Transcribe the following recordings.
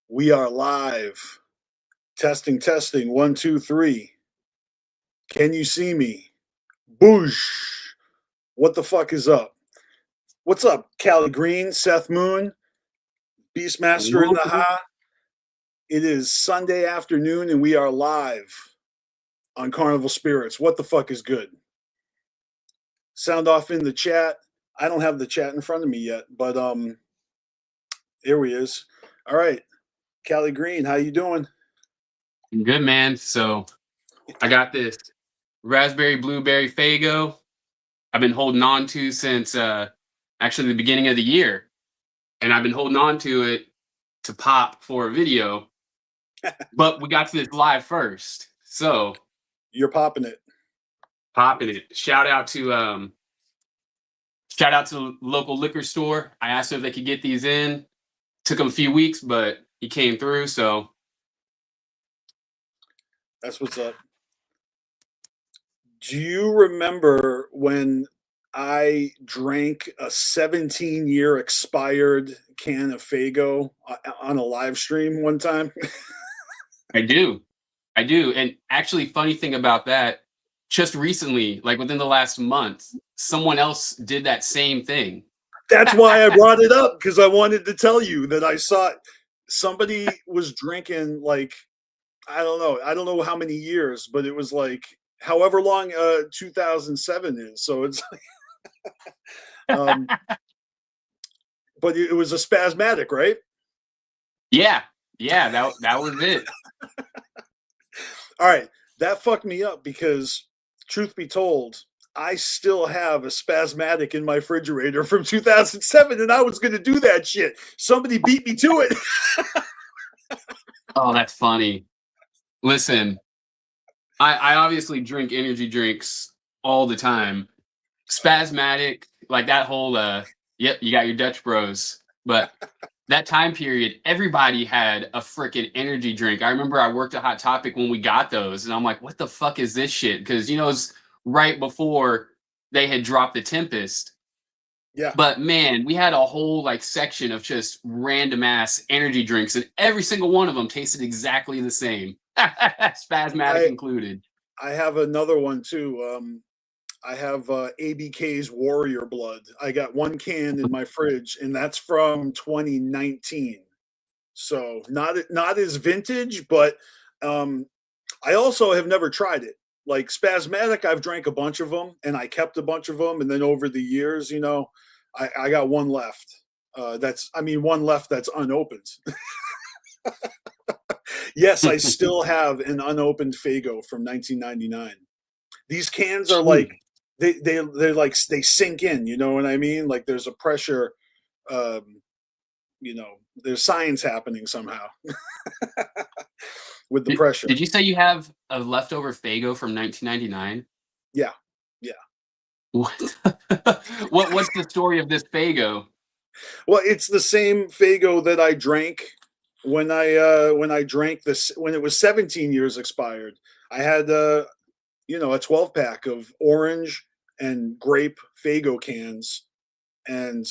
We are live. Testing, testing. 1, 2, 3. Can you see me? Boosh. What the fuck is up? What's up, Caligreen, Seth Moon, BstMstR in the ha? It is Sunday afternoon and we are live on CarnivalSpirits. What the fuck is good? Sound off in the chat. I don't have the chat in front of me yet, but here he is. All right. Caligreen, how you doing? Good, man. So I got this raspberry blueberry Faygo I've been holding on to since actually the beginning of the year. And I've been holding on to it to pop for a video. But we got to this live first. So you're popping it. Popping it. Shout out to the local liquor store. I asked them if they could get these in. Took him a few weeks, but he came through, so that's what's up. Do you remember when I drank a 17-year expired can of Faygo on a live stream one time? I do. And actually, funny thing about that, just recently, like within the last month, someone else did that same thing. That's why I brought it up, because I wanted to tell you that I saw somebody was drinking, like, I don't know how many years, but it was like however long 2007 is. So it's like, but it was a spasmatic, right? Yeah, that was it. All right, that fucked me up because, truth be told, I still have a spasmatic in my refrigerator from 2007, and I was going to do that shit. Somebody beat me to it. Oh, that's funny. Listen, I obviously drink energy drinks all the time. Spasmatic, like that whole, yep, you got your Dutch Bros. But that time period, everybody had a freaking energy drink. I remember I worked at Hot Topic when we got those, and I'm like, what the fuck is this shit? Because, it's right before they had dropped the Tempest. Yeah. But man, we had a whole like section of just random ass energy drinks, and every single one of them tasted exactly the same. Spasmatic included. I have another one too. I have ABK's Warrior Blood. I got one can in my fridge, and that's from 2019. So not as vintage, but I also have never tried it. Like Spasmatic, I've drank a bunch of them, and I kept a bunch of them, and then over the years, I got one left. One left that's unopened. Yes, I still have an unopened Faygo from 1999. These cans are like they're like they sink in. You know what I mean? Like there's a pressure. There's science happening somehow with the pressure. Did you say you have a leftover Faygo from 1999? Yeah. What's the story of this Faygo? Well, it's the same Faygo that I drank when I drank this when it was 17 years expired. I had a 12-pack of orange and grape Faygo cans, and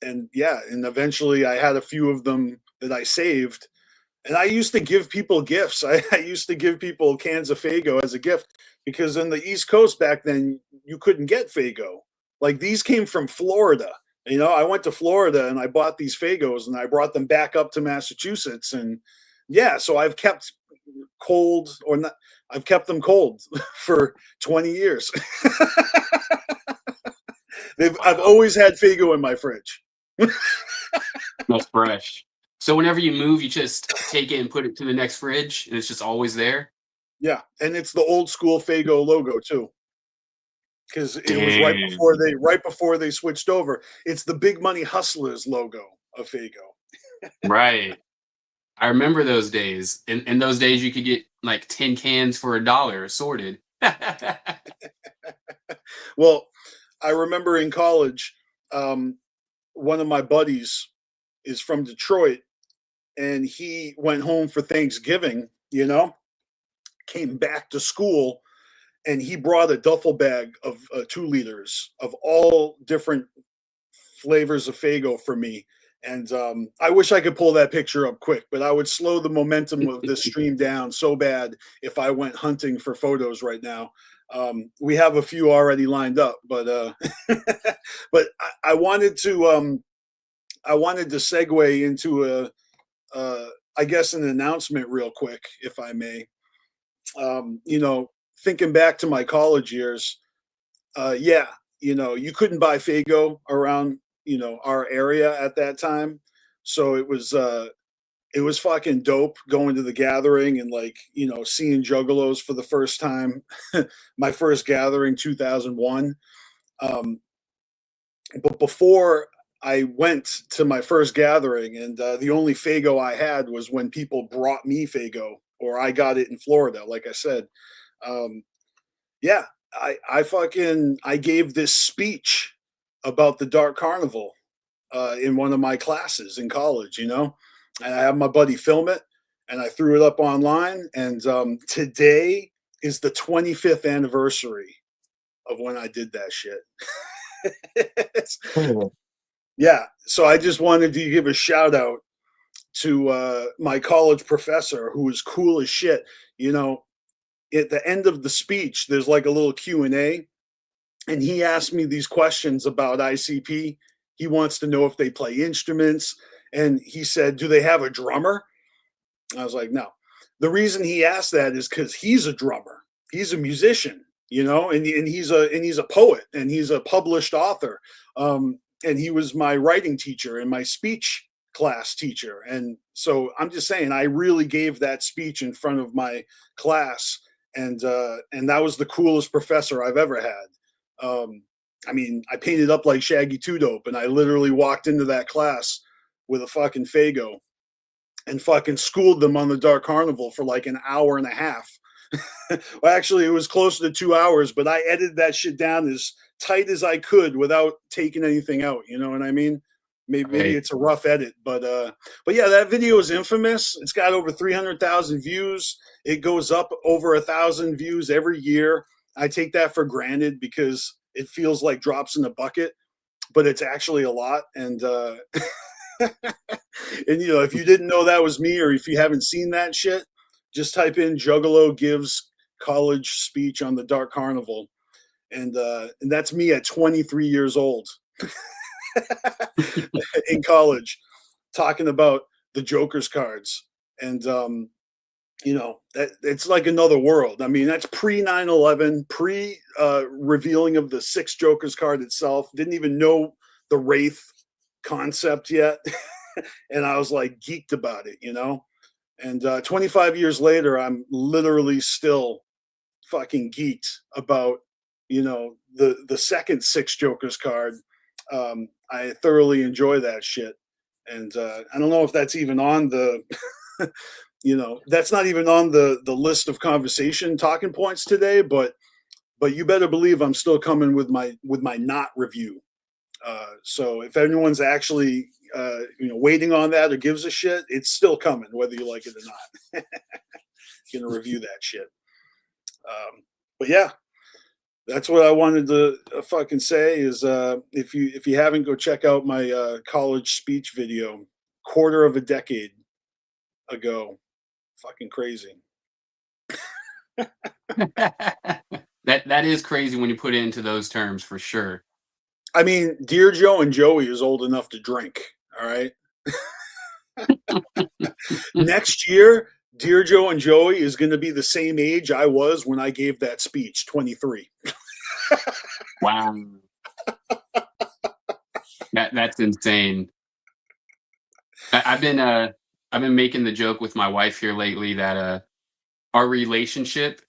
eventually I had a few of them that I saved, and I used to give people gifts. I used to give people cans of Faygo as a gift, because in the East Coast back then you couldn't get Faygo. Like these came from Florida. I went to Florida and I bought these Faygos and I brought them back up to Massachusetts, and so I've kept I've kept them cold for 20 years. I've always had Faygo in my fridge. That's fresh. So whenever you move, you just take it and put it to the next fridge, and it's just always there? Yeah, and it's the old school Faygo logo too, because it was right before they switched over. It's the Big Money Hustlers logo of Faygo. Right. I remember those days. In those days, you could get like 10 cans for $1 assorted. Well, I remember in college, one of my buddies is from Detroit, and he went home for Thanksgiving, came back to school, and he brought a duffel bag of 2 liters of all different flavors of Faygo for me. And I wish I could pull that picture up quick, but I would slow the momentum of this stream down so bad if I went hunting for photos right now. We have a few already lined up, but but I wanted to segue into I guess an announcement real quick, if I may. You know, thinking back to my college years, yeah, you know, you couldn't buy Fago around, you know, our area at that time. So it was fucking dope going to the gathering and like, you know, seeing juggalos for the first time. My first gathering 2001. Um but before I went to my first gathering, and the only Fago I had was when people brought me Fago, or I got it in Florida, like I said. Um, yeah, I gave this speech about the Dark Carnival in one of my classes in college, you know, and I had my buddy film it, and I threw it up online. And today is the 25th anniversary of when I did that shit. Cool. Yeah, so I just wanted to give a shout out to my college professor who was cool as shit. You know, at the end of the speech, there's like a little Q&A, and he asked me these questions about ICP. He wants to know if they play instruments, and he said, "Do they have a drummer?" I was like, "No." The reason he asked that is because he's a drummer. He's a musician, you know, and he's a poet, and he's a published author. And he was my writing teacher and my speech class teacher. And so I'm just saying, I really gave that speech in front of my class, and that was the coolest professor I've ever had. I mean, I painted up like Shaggy Two Dope, and I literally walked into that class with a fucking Fago and fucking schooled them on the Dark Carnival for like an hour and a half. Well, actually, it was closer to 2 hours, but I edited that shit down as tight as I could without taking anything out. You know what I mean? Maybe Right. it's a rough edit, but yeah, that video is infamous. It's got over 300,000 views. It goes up over 1,000 views every year. I take that for granted because it feels like drops in a bucket, but it's actually a lot. And and you know, if you didn't know that was me, or if you haven't seen that shit, just type in Juggalo gives college speech on the Dark Carnival, and that's me at 23 years old in college, talking about the Joker's cards. And you know, that it's like another world. I mean, that's pre 9/11, pre revealing of the six Joker's card itself. Didn't even know the Wraith concept yet. And I was like geeked about it, you know. And 25 years later, I'm literally still fucking geeked about, you know, the second six Jokers card. I thoroughly enjoy that shit, and I don't know if that's even on the, you know, that's not even on the list of conversation talking points today. But you better believe I'm still coming with my not review. So if anyone's actually you know, waiting on that or gives a shit, it's still coming, whether you like it or not. Gonna review that shit. But yeah, that's what I wanted to fucking say. Is if you haven't, go check out my college speech video, quarter of a decade ago. Fucking crazy. That is crazy when you put it into those terms, for sure. I mean, Dear Joe and Joey is old enough to drink. All right. Next year, Dear Joe and Joey is going to be the same age I was when I gave that speech, 23. Wow. That's insane. I've been making the joke with my wife here lately that our relationship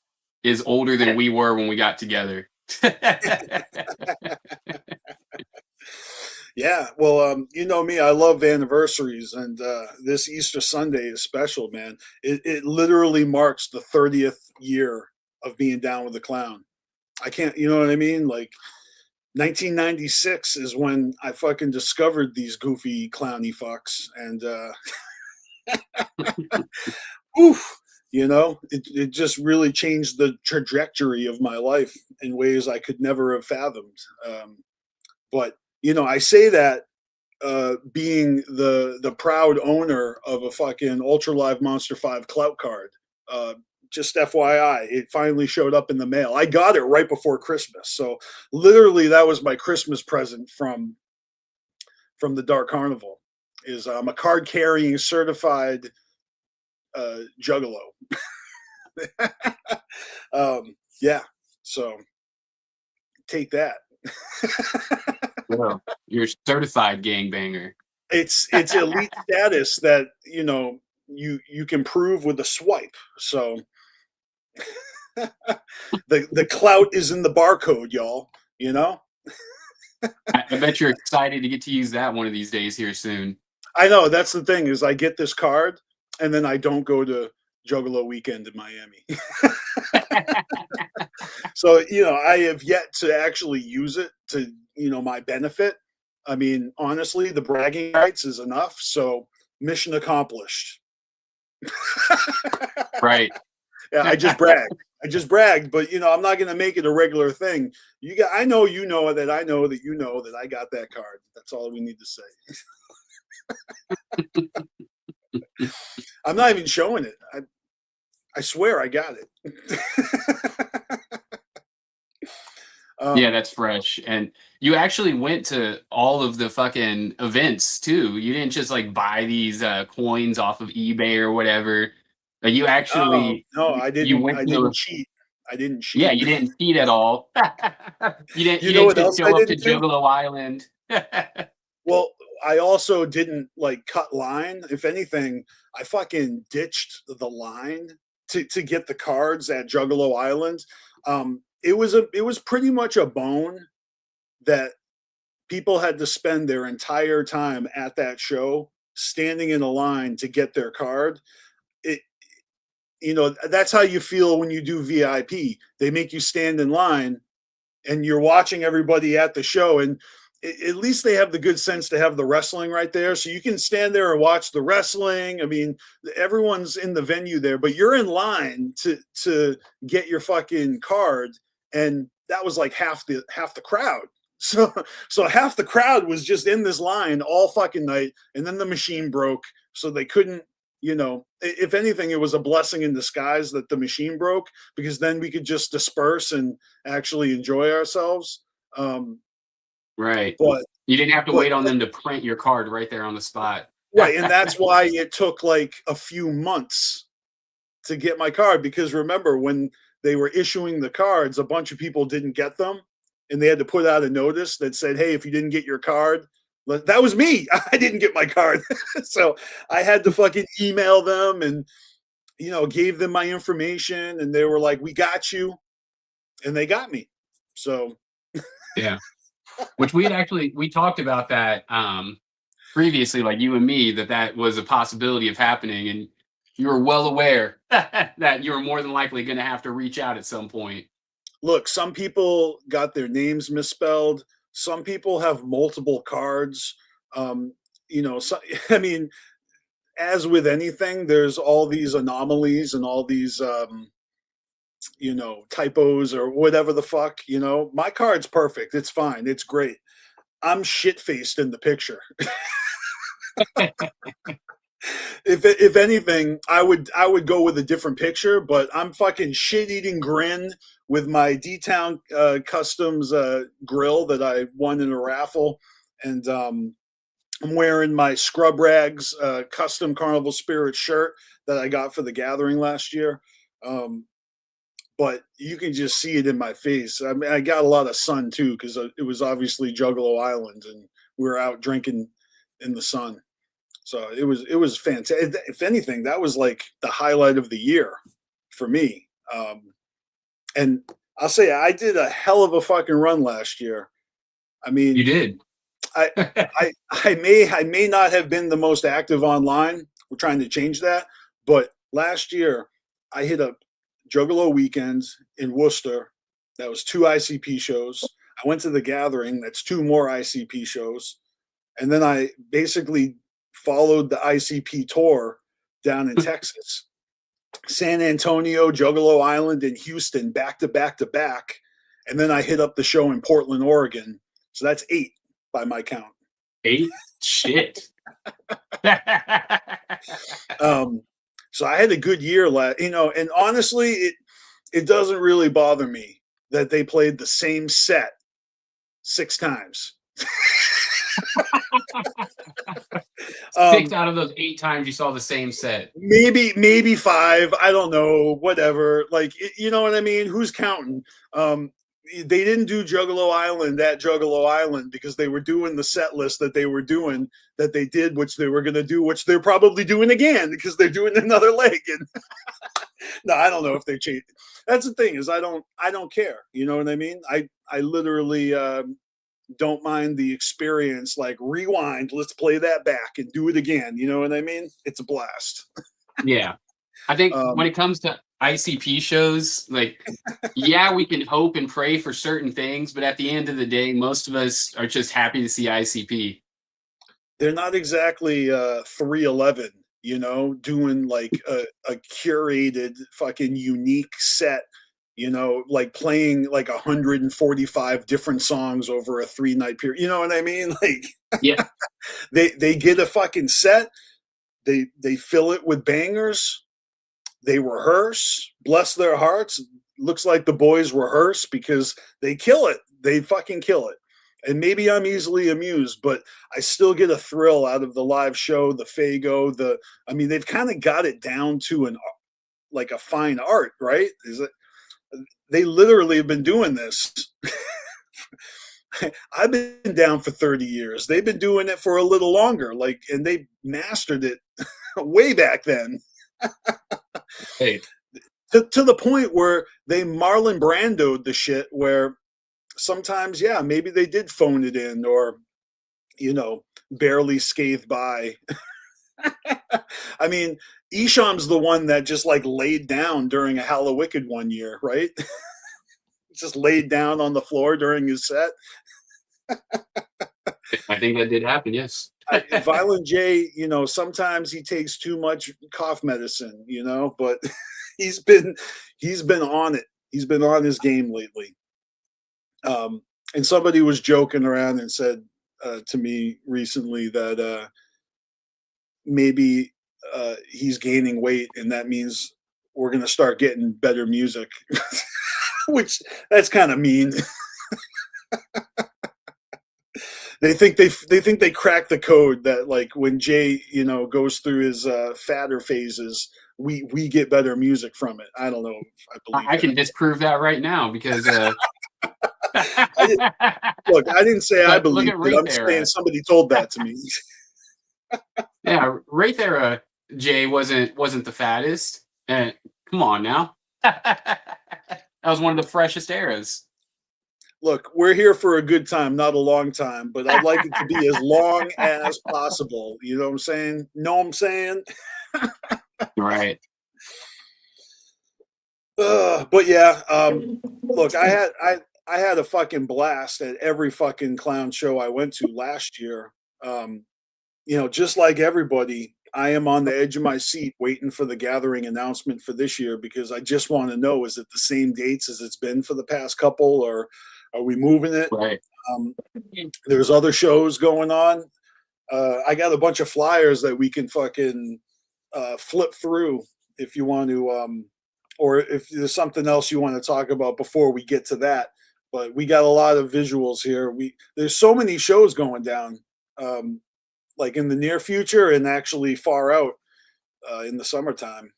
is older than we were when we got together. Yeah, well, you know me, I love anniversaries, and this Easter Sunday is special, man. It literally marks the 30th year of being down with the clown. I can't, you know what I mean? Like 1996 is when I fucking discovered these goofy clowny fucks, and oof, you know, it just really changed the trajectory of my life in ways I could never have fathomed. But you know, I say that being the proud owner of a fucking Ultra Live Monster 5 clout card. Just FYI, it finally showed up in the mail. I got it right before Christmas. So literally that was my Christmas present from the Dark Carnival. Is I'm a card carrying certified juggalo. Yeah. So take that. Well, you're a certified gangbanger. It's elite status that you can prove with a swipe. So the clout is in the barcode, y'all. I bet you're excited to get to use that one of these days here soon. I know, that's the thing, is I get this card and then I don't go to Juggalo weekend in Miami. So I have yet to actually use it to my benefit. I mean, honestly, the bragging rights is enough. So mission accomplished. Right. Yeah, I just bragged, but I'm not going to make it a regular thing. I know that I know that that I got that card. That's all we need to say. I'm not even showing it. I swear I got it. Yeah, that's fresh. And you actually went to all of the fucking events too. You didn't just like buy these coins off of eBay or whatever. Like you actually no, I didn't. You went I didn't cheat. I didn't cheat. Yeah, you didn't cheat at all. You didn't just show up to Juggalo Island. Well, I also didn't like cut line. If anything, I fucking ditched the line to get the cards at Juggalo Island. It was pretty much a bone that people had to spend their entire time at that show standing in a line to get their card. That's how you feel when you do VIP. They make you stand in line and you're watching everybody at the show, and at least they have the good sense to have the wrestling right there. So you can stand there and watch the wrestling. I mean, everyone's in the venue there, but you're in line to get your fucking card. And that was like half the crowd. So half the crowd was just in this line all fucking night. And then the machine broke. So they couldn't, if anything, it was a blessing in disguise that the machine broke, because then we could just disperse and actually enjoy ourselves. Right. But you didn't have to wait on them to print your card right there on the spot. Right. And that's why it took like a few months to get my card, because remember when they were issuing the cards, a bunch of people didn't get them and they had to put out a notice that said, hey, if you didn't get your card, that was me. I didn't get my card. So I had to fucking email them and, gave them my information, and they were like, we got you. And they got me. So. Yeah. Which we talked about that previously, like you and me, that was a possibility of happening. And you were well aware that you were more than likely going to have to reach out at some point. Look, some people got their names misspelled. Some people have multiple cards. I mean, as with anything, there's all these anomalies and all these, typos or whatever the fuck, my card's perfect. It's fine. It's great. I'm shit-faced in the picture. If anything, I would go with a different picture, but I'm fucking shit-eating grin with my D-Town Customs grill that I won in a raffle, and I'm wearing my Scrub Rags custom CarnivalSpirits shirt that I got for the gathering last year. But you can just see it in my face. I mean, I got a lot of sun too, because it was obviously Juggalo Island, and we were out drinking in the sun. So it was fantastic. If anything, that was like the highlight of the year for me. And I'll say I did a hell of a fucking run last year. I mean, you did. I may not have been the most active online. We're trying to change that, but last year I hit a Juggalo weekends in Worcester. That was 2 ICP shows. I went to the gathering. That's 2 more ICP shows. And then I basically followed the ICP tour down in Texas, San Antonio, Juggalo Island, and Houston, back to back to back. And then I hit up the show in Portland, Oregon. So that's 8 by my count. 8? Shit. So I had a good year and honestly, it doesn't really bother me that they played the same set 6 times. 6 out of those 8 times you saw the same set. Maybe 5. I don't know. Whatever. Like, you know what I mean? Who's counting? They didn't do Juggalo Island at Juggalo Island because they were doing the set list that they were doing, that they did, which they were going to do, which they're probably doing again because they're doing another leg. And no, I don't know if they changed. That's the thing, is I don't care. You know what I mean? I literally don't mind the experience. Like, rewind, let's play that back and do it again. You know what I mean? It's a blast. Yeah. I think when it comes to ICP shows, like, yeah, we can hope and pray for certain things, but at the end of the day, most of us are just happy to see ICP. They're not exactly 311, you know, doing like a curated fucking unique set, you know, like playing like 145 different songs over a 3-night period. You know what I mean? Like, Yeah. they get a fucking set, they fill it with bangers, they rehearse, bless their hearts. Looks like the boys rehearse because they kill it. They fucking kill it. And maybe I'm easily amused, but I still get a thrill out of the live show, the Fago, I mean, they've kind of got it down to like a fine art, right? They literally have been doing this. I've been down for 30 years. They've been doing it for a little longer, like, and they mastered it way back then. Hey. To the point where they Marlon Brando'd the shit, where sometimes, yeah, maybe they did phone it in, or, you know, barely scathed by. I mean, Isham's the one that just like laid down during a Hallowicked one year, right? Just laid down on the floor during his set. I think that did happen, yes. Violent J, you know, sometimes he takes too much cough medicine, you know, but he's been on it. He's been on his game lately. And somebody was joking around and said to me recently that maybe he's gaining weight, and that means we're going to start getting better music, which that's kind of mean. They think they cracked the code that, like, when Jay, you know, goes through his fatter phases, we get better music from it. I don't know if I believe I can disprove that right now because look, I didn't say I believe it. I'm saying somebody told that to me. Yeah, Wraith Era Jay wasn't the fattest. And come on now. That was one of the freshest eras. Look, we're here for a good time, not a long time, but I'd like it to be as long as possible. You know what I'm saying? Know what I'm saying? Right. But yeah, look, I had a fucking blast at every fucking clown show I went to last year. You know, just like everybody, I am on the edge of my seat waiting for the gathering announcement for this year, because I just want to know, is it the same dates as it's been for the past couple, or are we moving it? Right. There's other shows going on. I got a bunch of flyers that we can fucking flip through if you want to, or if there's something else you want to talk about before we get to that. But we got a lot of visuals here. There's so many shows going down, like in the near future and actually far out in the summertime.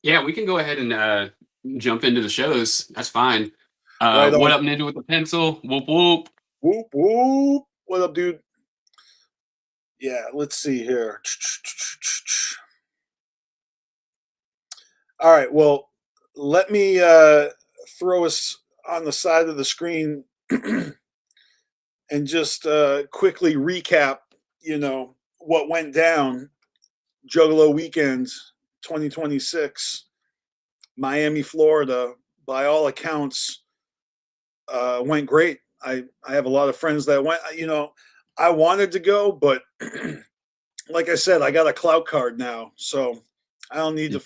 Yeah, we can go ahead and jump into the shows. That's fine. Right what on. up, Ninja with the pencil? Whoop whoop. Whoop whoop. What up, dude? Yeah, let's see here. All right, well, let me throw us on the side of the screen and just quickly recap, you know, what went down Juggalo Weekend 2026, Miami, Florida. By all accounts, went great. I have a lot of friends that went. You know, I wanted to go, but like I said, I got a clout card now, so I don't need to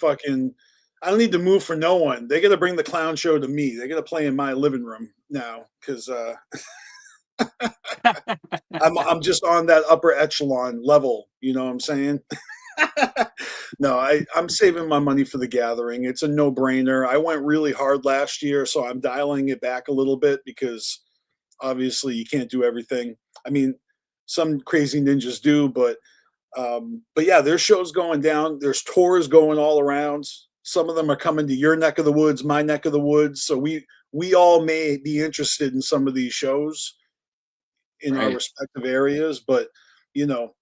move for no one. They got to bring the clown show to me. They got to play in my living room now, because I'm just on that upper echelon level. You know what I'm saying? No, I'm saving my money for the gathering. It's a no brainer. I went really hard last year, so I'm dialing it back a little bit because obviously you can't do everything. I mean, some crazy ninjas do, but yeah, there's shows going down. There's tours going all around. Some of them are coming to your neck of the woods, my neck of the woods. So we all may be interested in some of these shows in our Right. respective areas, but you know,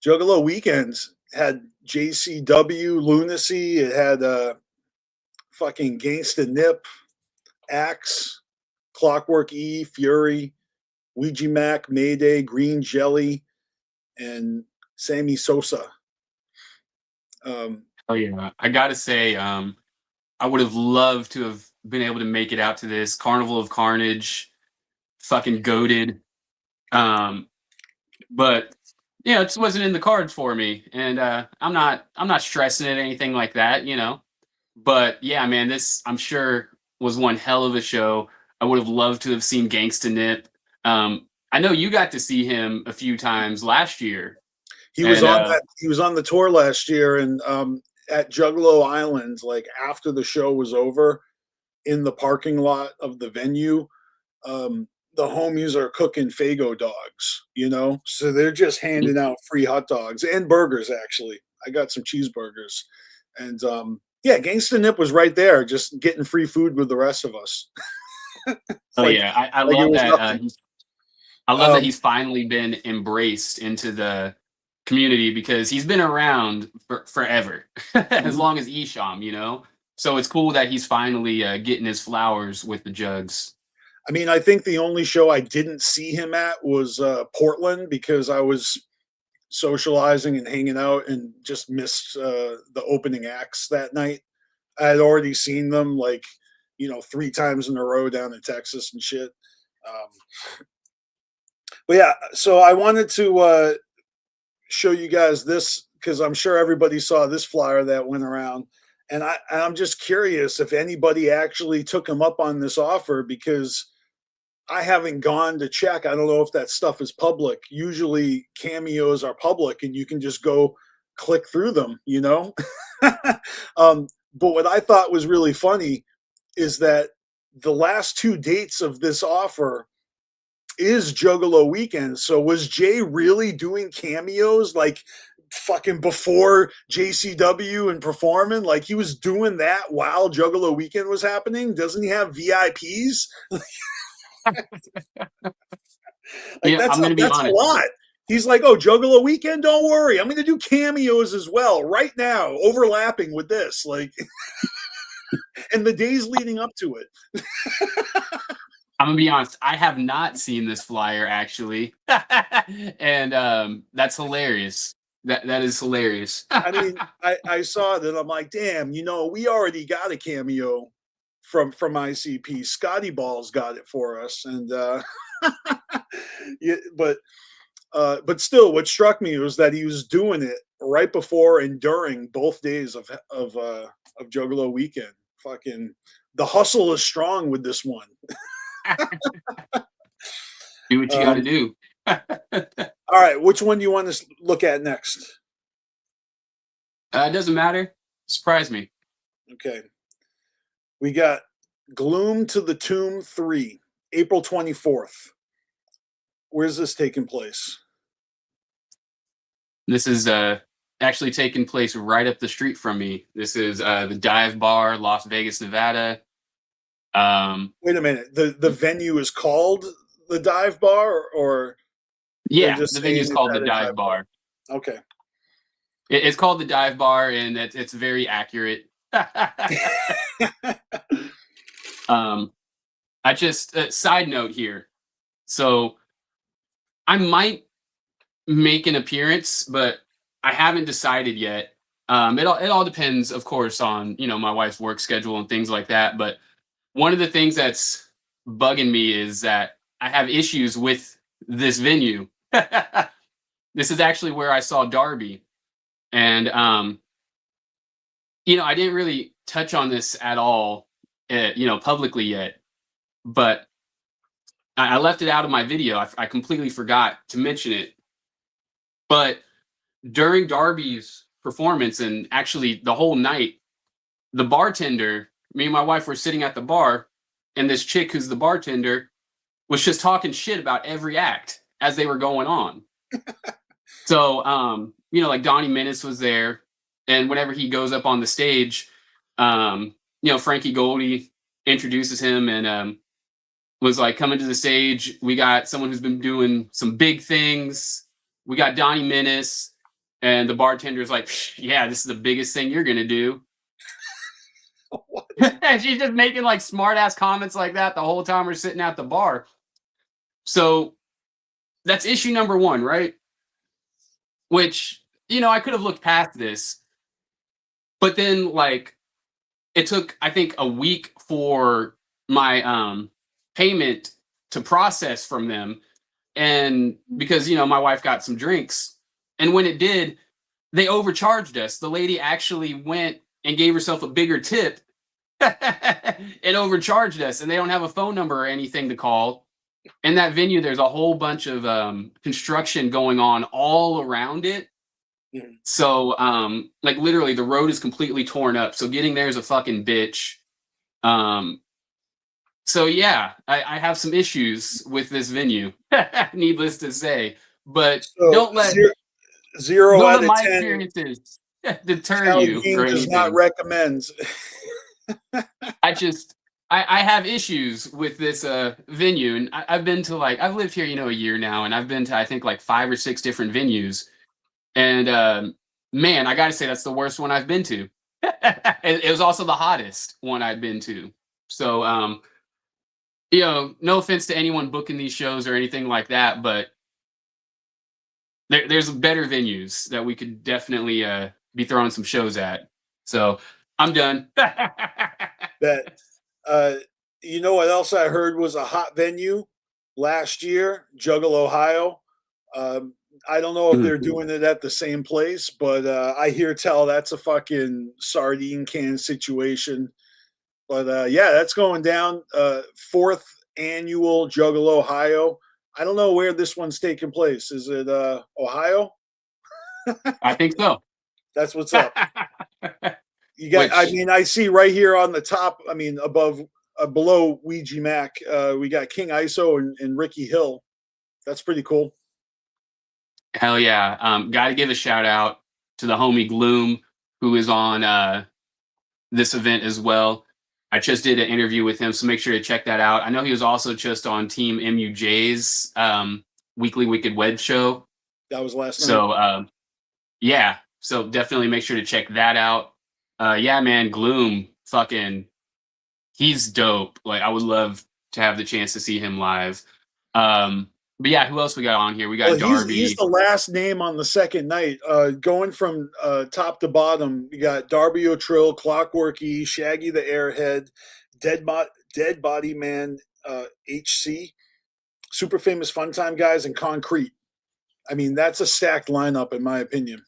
Juggalo Weekends had JCW, Lunacy. It had fucking Gangsta Nip, Axe, Clockwork E, Fury, Ouija Mac, Mayday, Green Jelly, and Sammy Sosa. Oh yeah, I gotta say, I would have loved to have been able to make it out to this Carnival of Carnage, fucking goaded. Um, but yeah, it just wasn't in the cards for me, and I'm not stressing it anything like that, you know. But yeah, man, this I'm sure was one hell of a show. I would have loved to have seen Gangsta Nip. I know you got to see him a few times last year, He was and on that. He was on the tour last year, and at Juggalo Island, like after the show was over, in the parking lot of the venue, the homies are cooking Fago dogs. You know, so they're just handing out free hot dogs and burgers. Actually, I got some cheeseburgers, and yeah, Gangsta Nip was right there, just getting free food with the rest of us. oh like yeah, I like it love was that. nothing. I love that Um, he's finally been embraced into the community because he's been around for forever, as mhm. long as Esham, you know. So it's cool that he's finally getting his flowers with the jugs. I mean, I think the only show I didn't see him at was Portland because I was socializing and hanging out and just missed the opening acts that night. I had already seen them like, you know, 3 times in a row down in Texas and shit. But yeah, so I wanted to show you guys this because I'm sure everybody saw this flyer that went around. And I'm just curious if anybody actually took him up on this offer because I haven't gone to check. I don't know if that stuff is public. Usually cameos are public and you can just go click through them, you know? But what I thought was really funny is that the last 2 dates of this offer is Juggalo weekend. So was Jay really doing cameos like fucking before JCW and performing? Like he was doing that while Juggalo weekend was happening? Doesn't he have VIPs? Like Yeah, I'm gonna be that's a honest. lot. He's like, oh, Juggalo weekend, don't worry, I'm going to do cameos as well right now, overlapping with this, like, and the days leading up to it. I'm gonna be honest. I have not seen this flyer actually, and that's hilarious. That is hilarious. I mean, I saw that. I'm like, damn, you know, we already got a cameo from ICP. Scotty Balls got it for us, and yeah, but still, what struck me was that he was doing it right before and during both days of Juggalo weekend. Fucking the hustle is strong with this one. Do what you got to Um, do. all right, which one do you want to look at next? It doesn't matter. Surprise me. Okay, we got Gloom to the Tomb 3, April 24th. Where's this taking place? This is actually taking place right up the street from me. This is the Dive Bar, Las Vegas, Nevada. Wait a minute. The venue is called the Dive Bar, or they're Yeah, just the venue saying is it's called the at a Dive dive bar? Bar. Okay. It's called the Dive Bar, and it's very accurate. um, I just side note here. So I might make an appearance, but I haven't decided yet. It all depends, of course, on my wife's work schedule and things like that. But one of the things that's bugging me is that I have issues with this venue. This is actually where I saw Darby, and I didn't really touch on this at all, publicly yet. But I left it out of my video. I completely forgot to mention it. But during Darby's performance, and actually the whole night, the bartender, me and my wife were sitting at the bar, and this chick who's the bartender was just talking shit about every act as they were going on. So, like Donnie Menace was there, and whenever he goes up on the stage, Frankie Goldie introduces him and was like, coming to the stage, we got someone who's been doing some big things. We got Donnie Menace, and the bartender's like, yeah, this is the biggest thing you're gonna do. And she's just making like smart ass comments like that the whole time we're sitting at the bar. So that's issue number one, right? Which, I could have looked past this, but then like it took, I think, a week for my payment to process from them. And because, my wife got some drinks, and when it did, they overcharged us. The lady actually went and gave herself a bigger tip and overcharged us, and they don't have a phone number or anything to call. In that venue, there's a whole bunch of construction going on all around it. Mhm. So, like literally, the road is completely torn up. So getting there is a fucking bitch. So yeah, I have some issues with this venue, needless to say. But So don't let zero out of my 10. experiences deter you Caligreen or does not anything. recommend. I have issues with this venue, and I've been to I've lived here, a year now, and I've been to I think like 5 or 6 different venues, and man, I gotta say that's the worst one I've been to. It was also the hottest one I've been to. So no offense to anyone booking these shows or anything like that, but there's better venues that we could definitely be throwing some shows at. So I'm done. That you know what else I heard was a hot venue last year? Juggle, Ohio. I don't know if they're doing it at the same place, but I hear tell that's a fucking sardine can situation. But yeah, that's going down. 4th annual Juggle, Ohio. I don't know where this one's taking place. Is it Ohio? I think so. That's what's up. You got. I mean, I see right here on the top. I mean, below Ouija Mac, we got King ISO and Ricky Hill. That's pretty cool. Hell yeah. Got to give a shout out to the homie Gloom, who is on this event as well. I just did an interview with him, so make sure to check that out. I know he was also just on Team MUJ's Weekly Wicked Web show. That was last night. So, yeah. So definitely make sure to check that out. Yeah, man, Gloom, fucking, he's dope. Like, I would love to have the chance to see him live. But yeah, who else we got on here? We got Darby. He's the last name on the second night. Going from top to bottom, we got Darby O'Trill, Clockwork E, Shaggy the Airhead, Dead Body Man, HC, Super Famous Fun Time Guys, and Concrete. I mean, that's a stacked lineup, in my opinion.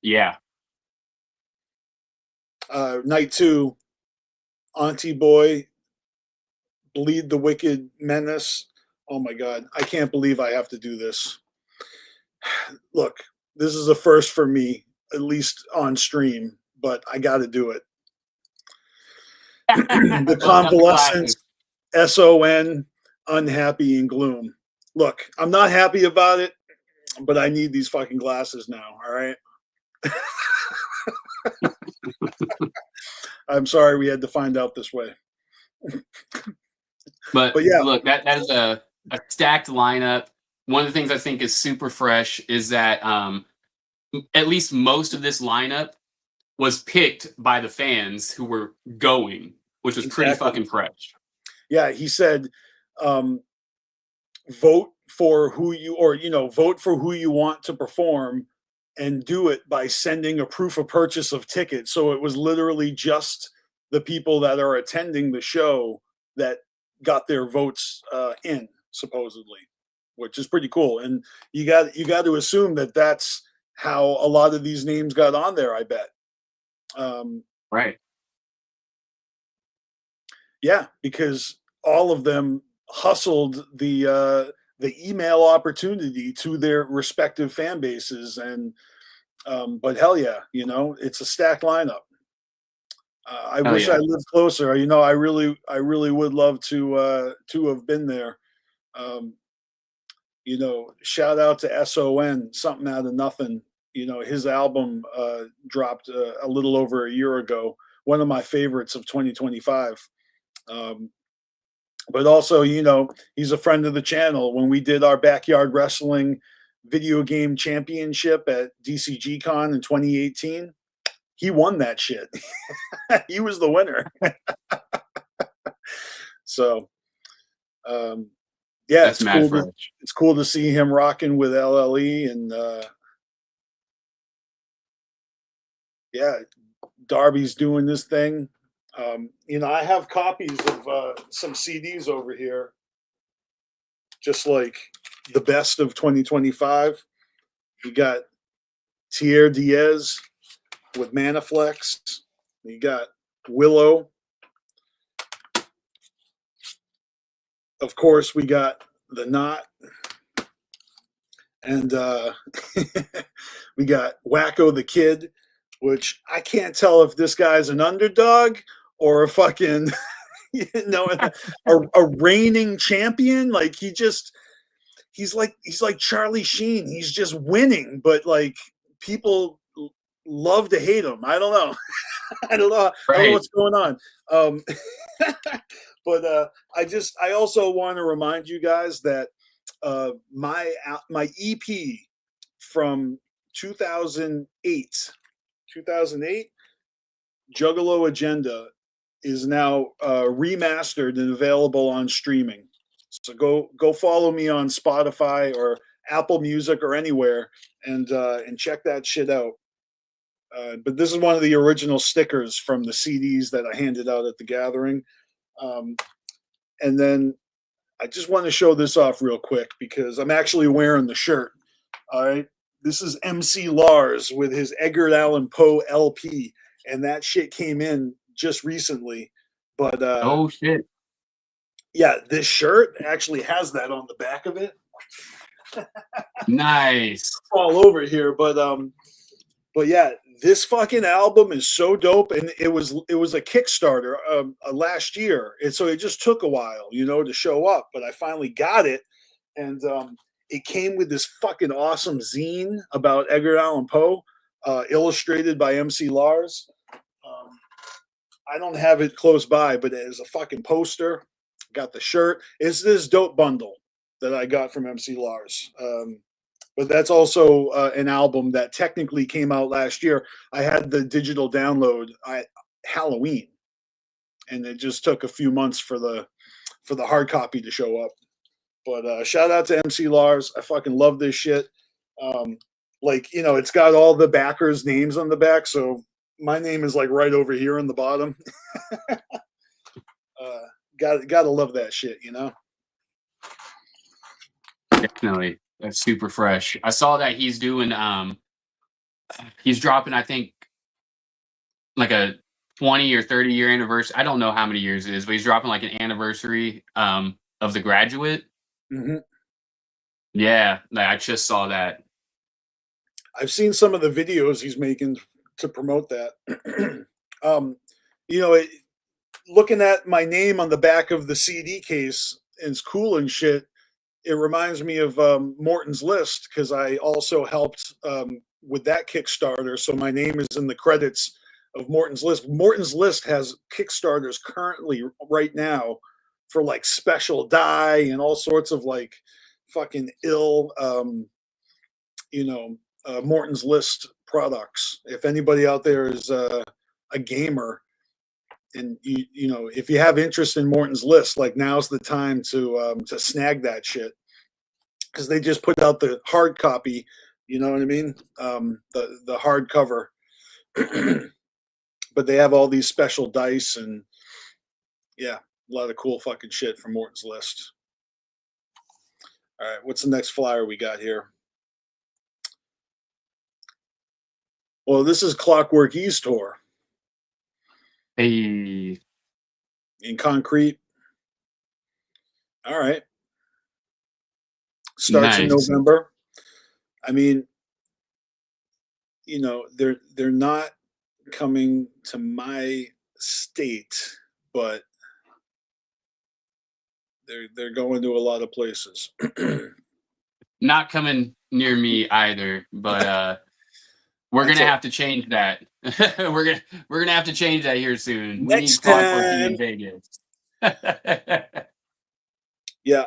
Yeah. Night 2, Auntie Boy, Bleed the Wicked Menace. Oh my God, I can't believe I have to do this. Look, this is a first for me, at least on stream, but I got to do it. The Convalescence, SON, Unhappy, and Gloom. Look, I'm not happy about it, but I need these fucking glasses now, all right? I'm sorry we had to find out this way. But yeah, look, that is a stacked lineup. One of the things I think is super fresh is that at least most of this lineup was picked by the fans who were going, which was pretty fucking fresh. Yeah, he said, vote for who you want to perform, and do it by sending a proof of purchase of tickets. So it was literally just the people that are attending the show that got their votes in, supposedly, which is pretty cool. And you got to assume that that's how a lot of these names got on there, I bet. Right. Yeah, because all of them hustled the email opportunity to their respective fan bases, and but hell yeah, it's a stacked lineup. I Hell wish I yeah. lived closer. I really would love to have been there. Um, Shout out to SON, something out of nothing. His album dropped a little over a year ago. One of my favorites of 2025. Um, but also, he's a friend of the channel. When we did our backyard wrestling video game championship at DCG Con in 2018, he won that shit. He was the winner. So, yeah, That's mad fresh. it's cool to see him rocking with LLE, and yeah, Darby's doing this thing. I have copies of some CDs over here, just like the best of 2025. You got Tier Diaz with Manaflex. You got Willow. Of course, we got The Knot. And we got Wacko the Kid, which I can't tell if this guy's an underdog or a fucking, a reigning champion. Like he's like Charlie Sheen. He's just winning, but like people love to hate him. I don't know. I don't know what's going on. But I also want to remind you guys that my EP from 2008, Juggalo Agenda, is now remastered and available on streaming. So go follow me on Spotify or Apple Music or anywhere, and check that shit out. But this is one of the original stickers from the CDs that I handed out at the gathering. And then I just want to show this off real quick because I'm actually wearing the shirt. All right. This is MC Lars with his Edgar Allan Poe LP. And that shit came in just recently. But oh shit. Yeah, this shirt actually has that on the back of it. Nice. All over here. But yeah, this fucking album is so dope, and it was a Kickstarter last year, and so it just took a while, to show up. But I finally got it, and it came with this fucking awesome zine about Edgar Allan Poe, illustrated by MC Lars. I don't have it close by, but it is a fucking poster. Got the shirt. It's this dope bundle that I got from MC Lars. But that's also an album that technically came out last year. I had the digital download at Halloween, and it just took a few months for the hard copy to show up. But shout out to MC Lars. I fucking love this shit. It's got all the backers' names on the back, so my name is like right over here on the bottom. Gotta love that shit, Definitely. That's super fresh. I saw that he's doing he's dropping, I think, like a 20 or 30 year anniversary. I don't know how many years it is, but he's dropping like an anniversary of The Graduate. Mm-hmm. Yeah, I just saw that. I've seen some of the videos he's making to promote that. Looking at my name on the back of the CD case, it's cool and shit. It reminds me of Morton's List, because I also helped with that Kickstarter. So my name is in the credits of Morton's List. Morton's List has Kickstarters currently right now for like special die and all sorts of like fucking ill, Morton's List products. If anybody out there is a gamer, and if you have interest in Morton's List, like now's the time to snag that shit, because they just put out the hard copy. You know what I mean? The hard cover, but they have all these special dice, and yeah, a lot of cool fucking shit from Morton's List. All right, what's the next flyer we got here? Well, this is Clockwork East Tour. Hey. In concrete. All right. Starts in Nice. November. I mean, they're not coming to my state, but they're going to a lot of places. Not coming near me either, but we're That's gonna a have to change that. We're gonna have to change that here soon. We need next Clockwork E time. in Vegas. Yeah,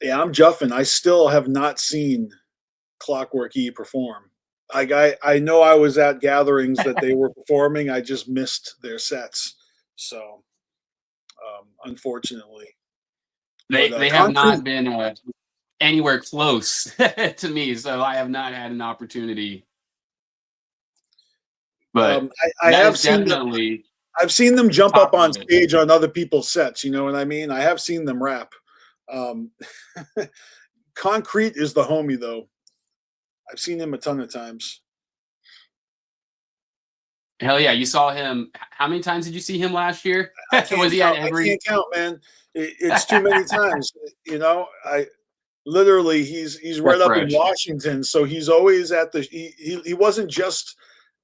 yeah. I'm Juffin. I still have not seen Clockwork E perform. Like I know I was at gatherings that they were performing. I just missed their sets. So unfortunately, but They have concrete. not been anywhere close to me, so I have not had an opportunity. But I that have is seen them. definitely I've seen them jump top up of the on list. stage on other people's sets. You know what I mean? I have seen them rap. Um, concrete is the homie though. I've seen him a ton of times. Hell yeah, you saw him. How many times did you see him last year? I Was can't he at count. I every? can't count, man. It's too many times. I literally he's right That's up in fresh. Washington, so he's always at the. He wasn't just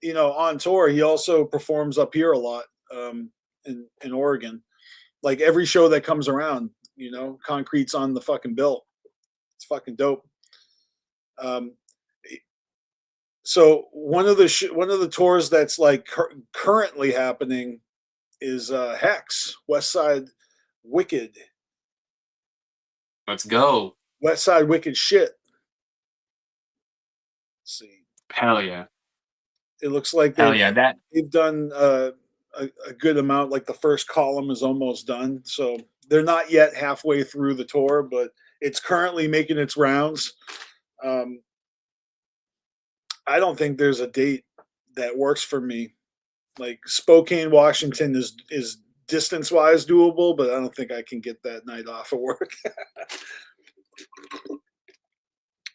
on tour. He also performs up here a lot in Oregon. Like every show that comes around, Concrete's on the fucking bill. It's fucking dope. Um, so one of the tours that's like currently happening is Hex West Side Wicked Let's go. West Side Wicked shit. Let's see. Hell yeah. It looks like Hell they've yeah. That they've done a good amount. Like the first column is almost done, so they're not yet halfway through the tour, but it's currently making its rounds. Um, I don't think there's a date that works for me. Like Spokane, Washington is distance wise doable, but I don't think I can get that night off of work.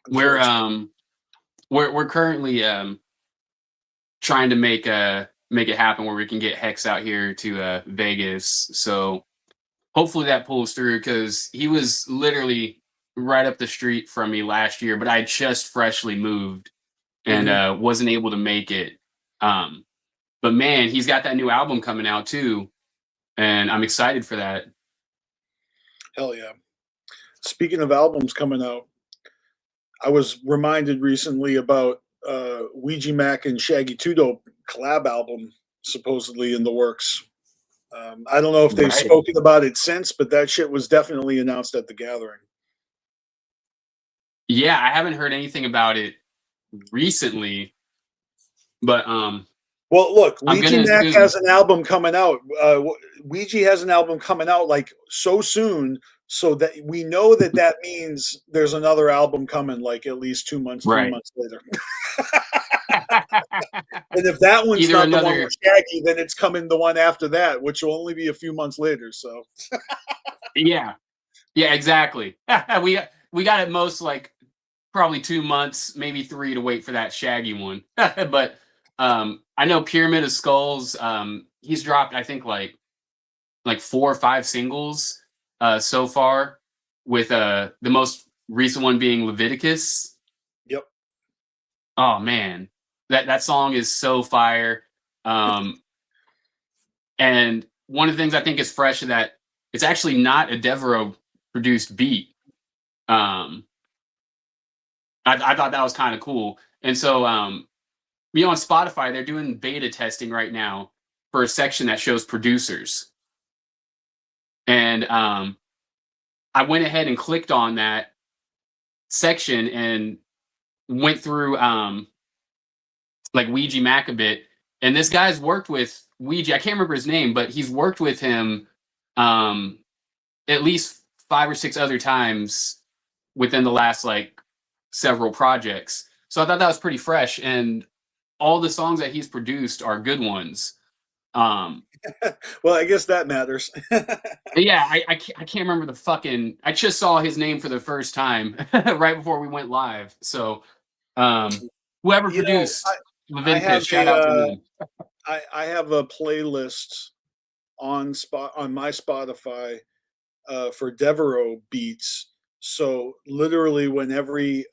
we're Unfortunately. we're currently trying to make it happen where we can get Hex out here to Vegas. So hopefully that pulls through because he was literally right up the street from me last year, but I just freshly moved and Mhm. wasn't able to make it. Um, but man, he's got that new album coming out too, and I'm excited for that. Hell yeah. Speaking of albums coming out, I was reminded recently about Ouija Mac and Shaggy Two Dope collab album supposedly in the works. I don't know if they've Right. spoken about it since, but that shit was definitely announced at the gathering. Yeah, I haven't heard anything about it recently, but Well, look, I'm Ouija gonna Mac assume. has an album coming out. Ouija has an album coming out like so soon, so that we know that that means there's another album coming, like at least 2 months, three Right. months later. And if that one's Either not the one another. with Shaggy, then it's coming the one after that, which will only be a few months later. So, Yeah. Yeah, exactly. We got at most like probably 2 months, maybe three to wait for that Shaggy one. But I know Pyramid of Skulls. He's dropped I think like 4 or 5 singles so far, with the most recent one being Leviticus. yep. Oh man, that song is so fire. Um, and one of the things I think is fresh is that it's actually not a Devereaux produced beat. Um, I thought that was kind of cool. And so, on Spotify, they're doing beta testing right now for a section that shows producers. And I went ahead and clicked on that section and went through like Ouija Mac a bit. And this guy's worked with Ouija. I can't remember his name, but he's worked with him um, at least 5 or 6 other times within the last like several projects. So I thought that was pretty fresh. And all the songs that he's produced are good ones. Um, Well, I guess that matters. yeah, I can't remember the fucking. I just saw his name for the first time right before we went live. So whoever you know, produced I have Leviticus, shout out to him. I have a playlist on my Spotify for Devereaux beats. So literally, when every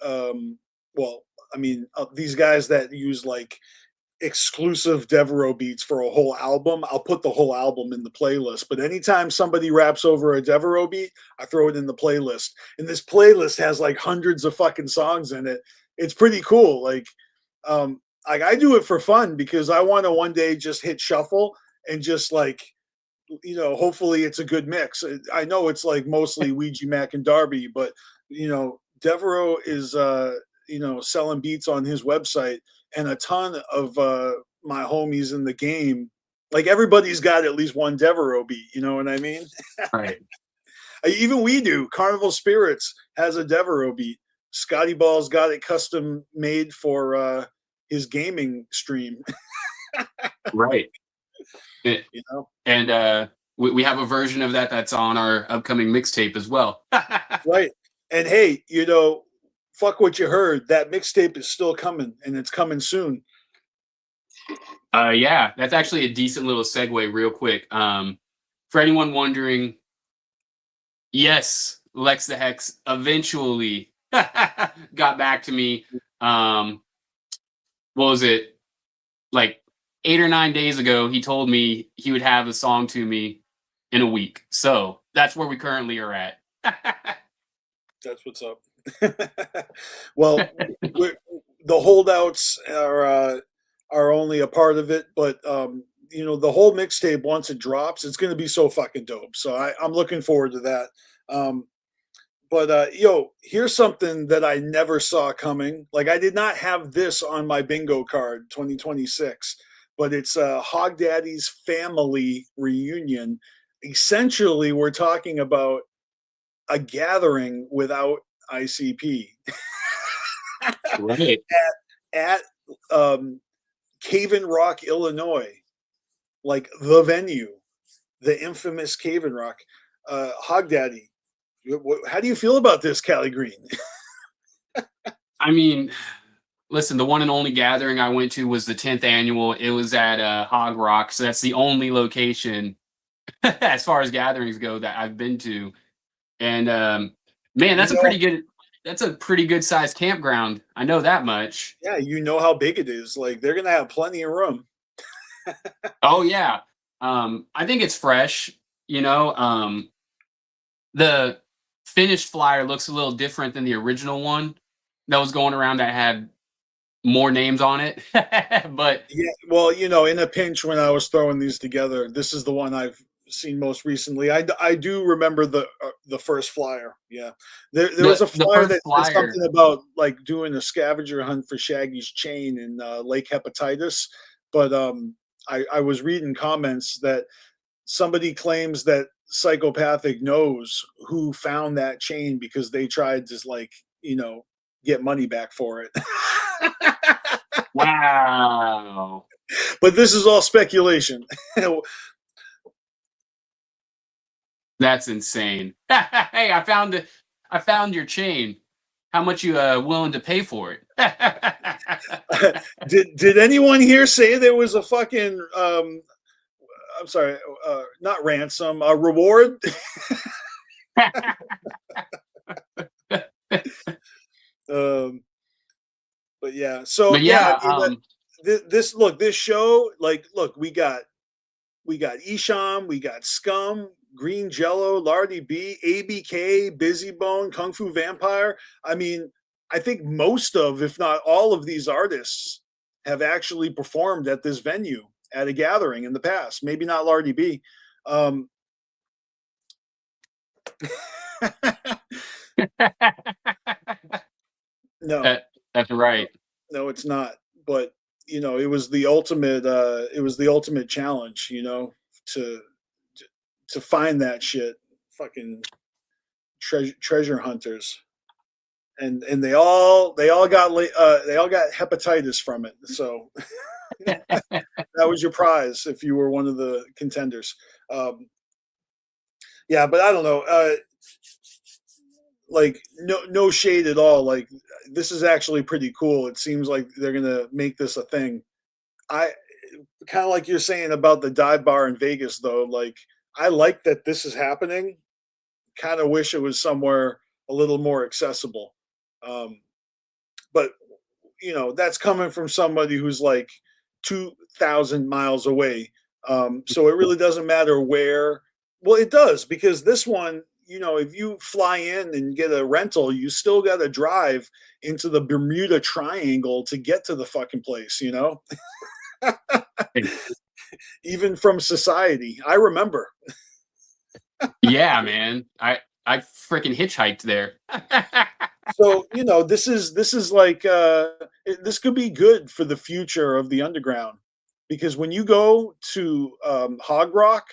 these guys that use like exclusive Devereaux beats for a whole album, I'll put the whole album in the playlist. But anytime somebody raps over a Devereaux beat, I throw it in the playlist. And this playlist has like hundreds of fucking songs in it. It's pretty cool. Like I do it for fun because I want to one day just hit shuffle and just like, hopefully it's a good mix. I know it's like mostly Ouija Mac and Darby, but Devereaux is selling beats on his website, and a ton of my homies in the game, like everybody's got at least one Devereaux beat. You know what I mean? Right. Even we do. CarnivalSpirits has a Devereaux beat. Scotty Ball's got it custom made for his gaming stream. Right. And we have a version of that that's on our upcoming mixtape as well. Right. And hey, fuck what you heard. That mixtape is still coming, and it's coming soon. Yeah, that's actually a decent little segue real quick. For anyone wondering, yes, Lex the Hex eventually got back to me. What was it? Like 8 or 9 days ago, he told me he would have a song to me in a week. So that's where we currently are at. That's what's up. Well, the holdouts are only a part of it, but the whole mixtape, once it drops, it's going to be so fucking dope. So I'm looking forward to that. But here's something that I never saw coming. Like, I did not have this on my bingo card 2026, but it's Hog Daddy's family reunion. Essentially, we're talking about a gathering without ICP. Right. at Cave in Rock, Illinois, like the venue, the infamous Cave in Rock. Hog Daddy, how do you feel about this, Caligreen? I mean, listen, the one and only gathering I went to was the 10th annual. It was at Hog Rock, so that's the only location as far as gatherings go that I've been to. And man, that's a pretty good sized campground. I know that much. Yeah, you know how big it is. Like, they're gonna have plenty of room. Oh yeah. I think it's fresh, the finished flyer looks a little different than the original one that was going around that had more names on it. But yeah, well, in a pinch when I was throwing these together, this is the one I've seen most recently. I do remember the first flyer. Yeah, there was a flyer that said something about like doing a scavenger hunt for Shaggy's chain in Lake Hepatitis, but I was reading comments that somebody claims that Psychopathic knows who found that chain because they tried to get money back for it. Wow. But this is all speculation. That's insane. Hey, I found your chain. How much you willing to pay for it? Did anyone here say there was a fucking I'm sorry, not ransom, a reward? But yeah, so this show, we got Isham, we got Scum, Green Jello, Lardy B, ABK, Busy Bone, Kung Fu Vampire. I mean, I think most of, if not all of these artists have actually performed at this venue at a gathering in the past. Maybe not Lardy B. No. That's right. No, it's not. But it was the ultimate. It was the ultimate challenge. To find that shit. Fucking treasure hunters, and they all got hepatitis from it. So that was your prize if you were one of the contenders. Yeah, but I don't know. No shade at all. Like, this is actually pretty cool. It seems like they're gonna make this a thing. I kind of like you're saying about the dive bar in Vegas, though. Like, I like that this is happening, kind of wish it was somewhere a little more accessible. But that's coming from somebody who's like 2,000 miles away. So it really doesn't matter where. Well, it does, because this one, if you fly in and get a rental, you still got to drive into the Bermuda Triangle to get to the fucking place, even from society. I remember. Yeah, man. I freaking hitchhiked there. So this is like this could be good for the future of the underground, because when you go to Hog Rock,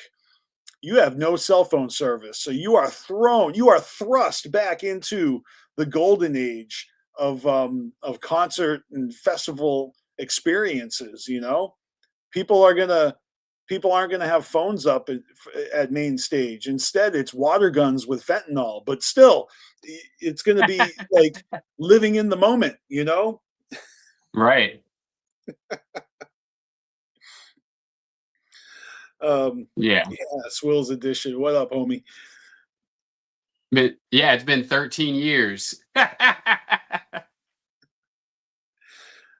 you have no cell phone service, so you are thrust back into the golden age of concert and festival experiences. People are gonna people aren't gonna have phones up at main stage. Instead, it's water guns with fentanyl. But still, it's gonna be like living in the moment. Right. Yeah. Swills edition. What up, homie? But yeah, it's been 13 years. All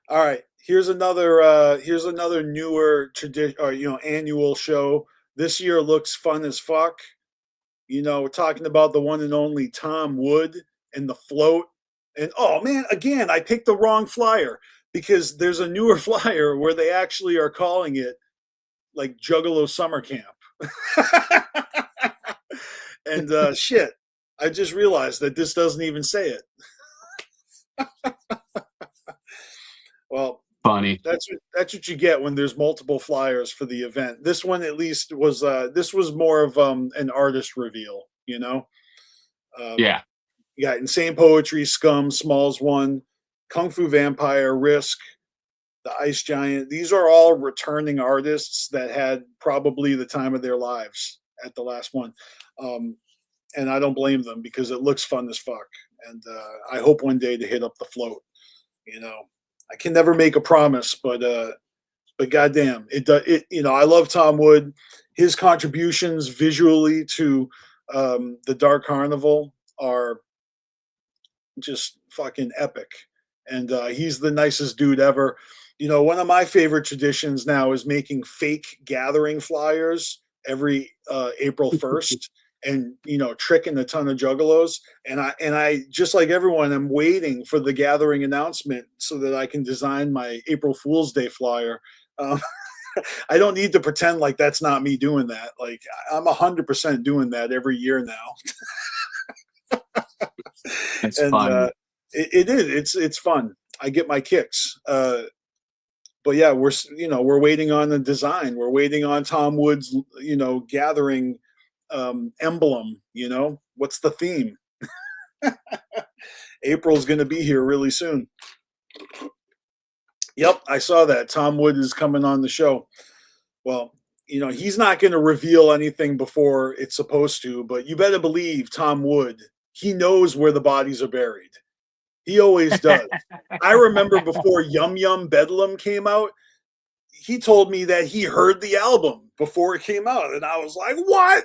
right. Here's another newer tradition, or annual show. This year looks fun as fuck. We're talking about the one and only Tom Wood and the float. And oh man, again, I picked the wrong flyer, because there's a newer flyer where they actually are calling it like Juggalo Summer Camp. And shit, I just realized that this doesn't even say it. Well, funny. That's what you get when there's multiple flyers for the event. This one at least was more of an artist reveal. Yeah. You got Insane Poetry, Scum, Smalls One, Kung Fu Vampire, Risk, the Ice Giant. These are all returning artists that had probably the time of their lives at the last one. And I don't blame them, because it looks fun as fuck. And I hope one day to hit up the float. I can never make a promise, but goddamn, I love Tom Wood. His contributions visually to the Dark Carnival are just fucking epic. And he's the nicest dude ever. One of my favorite traditions now is making fake gathering flyers every April 1st. And tricking a ton of juggalos, and I just like everyone, I'm waiting for the gathering announcement so that I can design my April Fool's Day flyer. I don't need to pretend like that's not me doing that. Like, I'm 100% doing that every year now. It's fun. It is. It's fun. I get my kicks. But yeah, we're waiting on the design. We're waiting on Tom Wood's gathering emblem. What's the theme? April's going to be here really soon. Yep, I saw that. Tom Wood is coming on the show. Well, he's not going to reveal anything before it's supposed to, but you better believe Tom Wood, he knows where the bodies are buried. He always does. I remember before Yum Yum Bedlam came out, he told me that he heard the album before it came out, and I was like, what?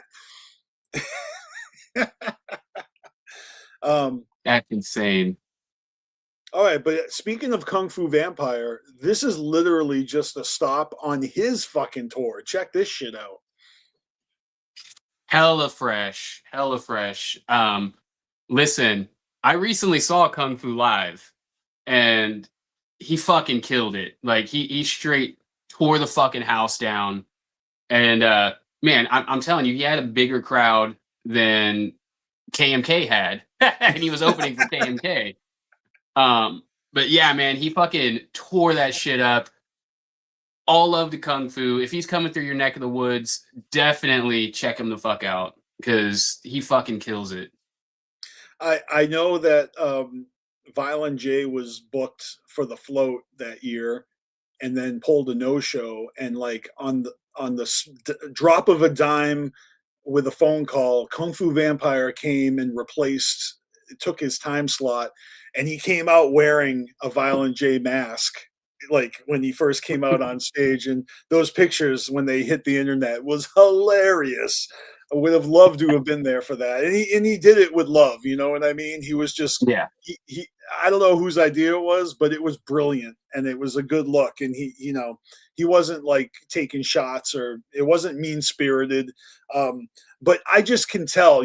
That's insane. All right, but speaking of Kung Fu Vampire, this is literally just a stop on his fucking tour. Check this shit out. Hella fresh. Listen, I recently saw Kung Fu live, and he fucking killed it. Like, he straight tore the fucking house down. And man, I'm telling you, he had a bigger crowd than KMK had, and he was opening for KMK. But yeah, man, he fucking tore that shit up. All love to Kung Fu. If he's coming through your neck of the woods, definitely check him the fuck out, because he fucking kills it. I know that Violent J was booked for the float that year, and then pulled a no-show, and like on the drop of a dime with a phone call, Kung Fu Vampire came and took his time slot, and he came out wearing a Violent J mask, like when he first came out on stage. And those pictures, when they hit the internet, was hilarious. I would have loved to have been there for that, and he did it with love. You know what I mean? He was just Yeah. he I don't know whose idea it was, but it was brilliant, and it was a good look. And he wasn't like taking shots, or it wasn't mean spirited. But I just can tell,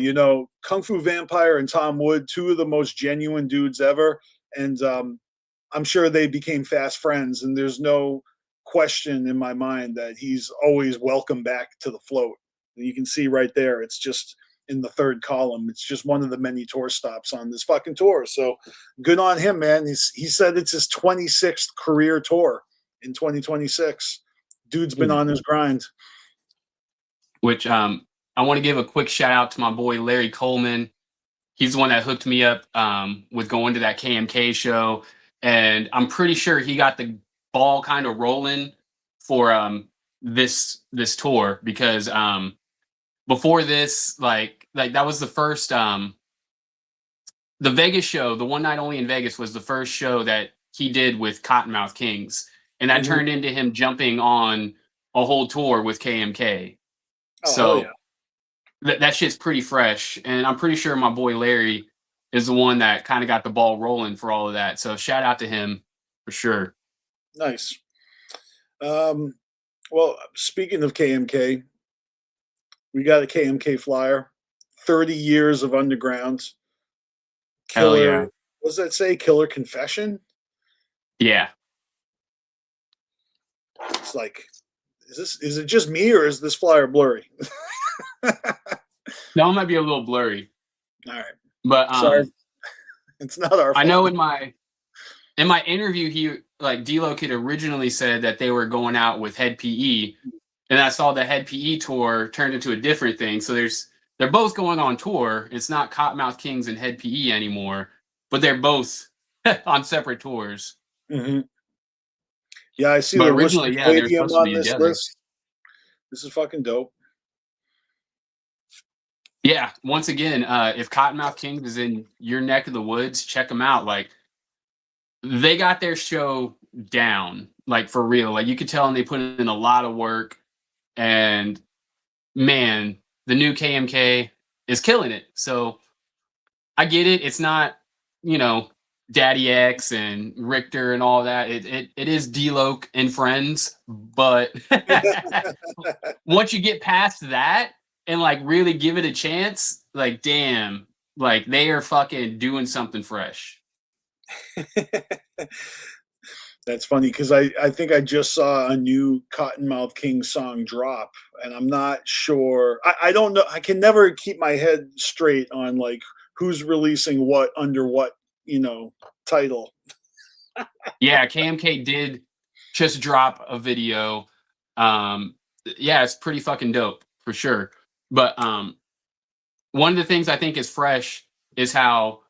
Kung Fu Vampire and Tom Wood, two of the most genuine dudes ever, and I'm sure they became fast friends. And there's no question in my mind that he's always welcome back to the float. And you can see right there, it's just in the third column. It's just one of the many tour stops on this fucking tour. So good on him, man. He said it's his 26th career tour in 2026. Dude's been on his grind. Which I want to give a quick shout out to my boy Larry Coleman. He's the one that hooked me up with going to that KMK show. And I'm pretty sure he got the ball kind of rolling for this tour, because before this, like that was the first the Vegas show, the one night only in Vegas, was the first show that he did with Cottonmouth Kings, and that turned into him jumping on a whole tour with KMK. Oh, so yeah. that shit's pretty fresh, and I'm pretty sure my boy Larry is the one that kind of got the ball rolling for all of that. So shout out to him for sure. Nice. Well, speaking of KMK, we got a KMK flyer. 30 years of underground. Hell yeah. What does that say? Killer Confession? Yeah. It's like, is it just me, or is this flyer blurry? No, it might be a little blurry. All right. But sorry. It's not our fault. I know in my interview, D-Lo Kid originally said that they were going out with Head PE, and I saw the Head PE tour turned into a different thing. So they're both going on tour. It's not Cottonmouth Kings and Head PE anymore, but they're both on separate tours. Mm-hmm. Yeah, I see. But the originally, Worcester they're Stadium supposed to on be this together. list. This is fucking dope. Yeah, once again, if Cottonmouth Kings is in your neck of the woods, check them out. Like, they got their show down, like, for real. Like, you could tell, and they put in a lot of work. And man, the new KMK is killing it. So I get it. It's not, Daddy X and Richter and all that. It is D-Loc and friends, but once you get past that and like really give it a chance, like, damn, like, they are fucking doing something fresh. That's funny, because I think I just saw a new Cottonmouth King song drop, and I'm not sure. I don't know. I can never keep my head straight on like who's releasing what under what title. Yeah, KMK did just drop a video. Yeah, it's pretty fucking dope for sure. But one of the things I think is fresh is how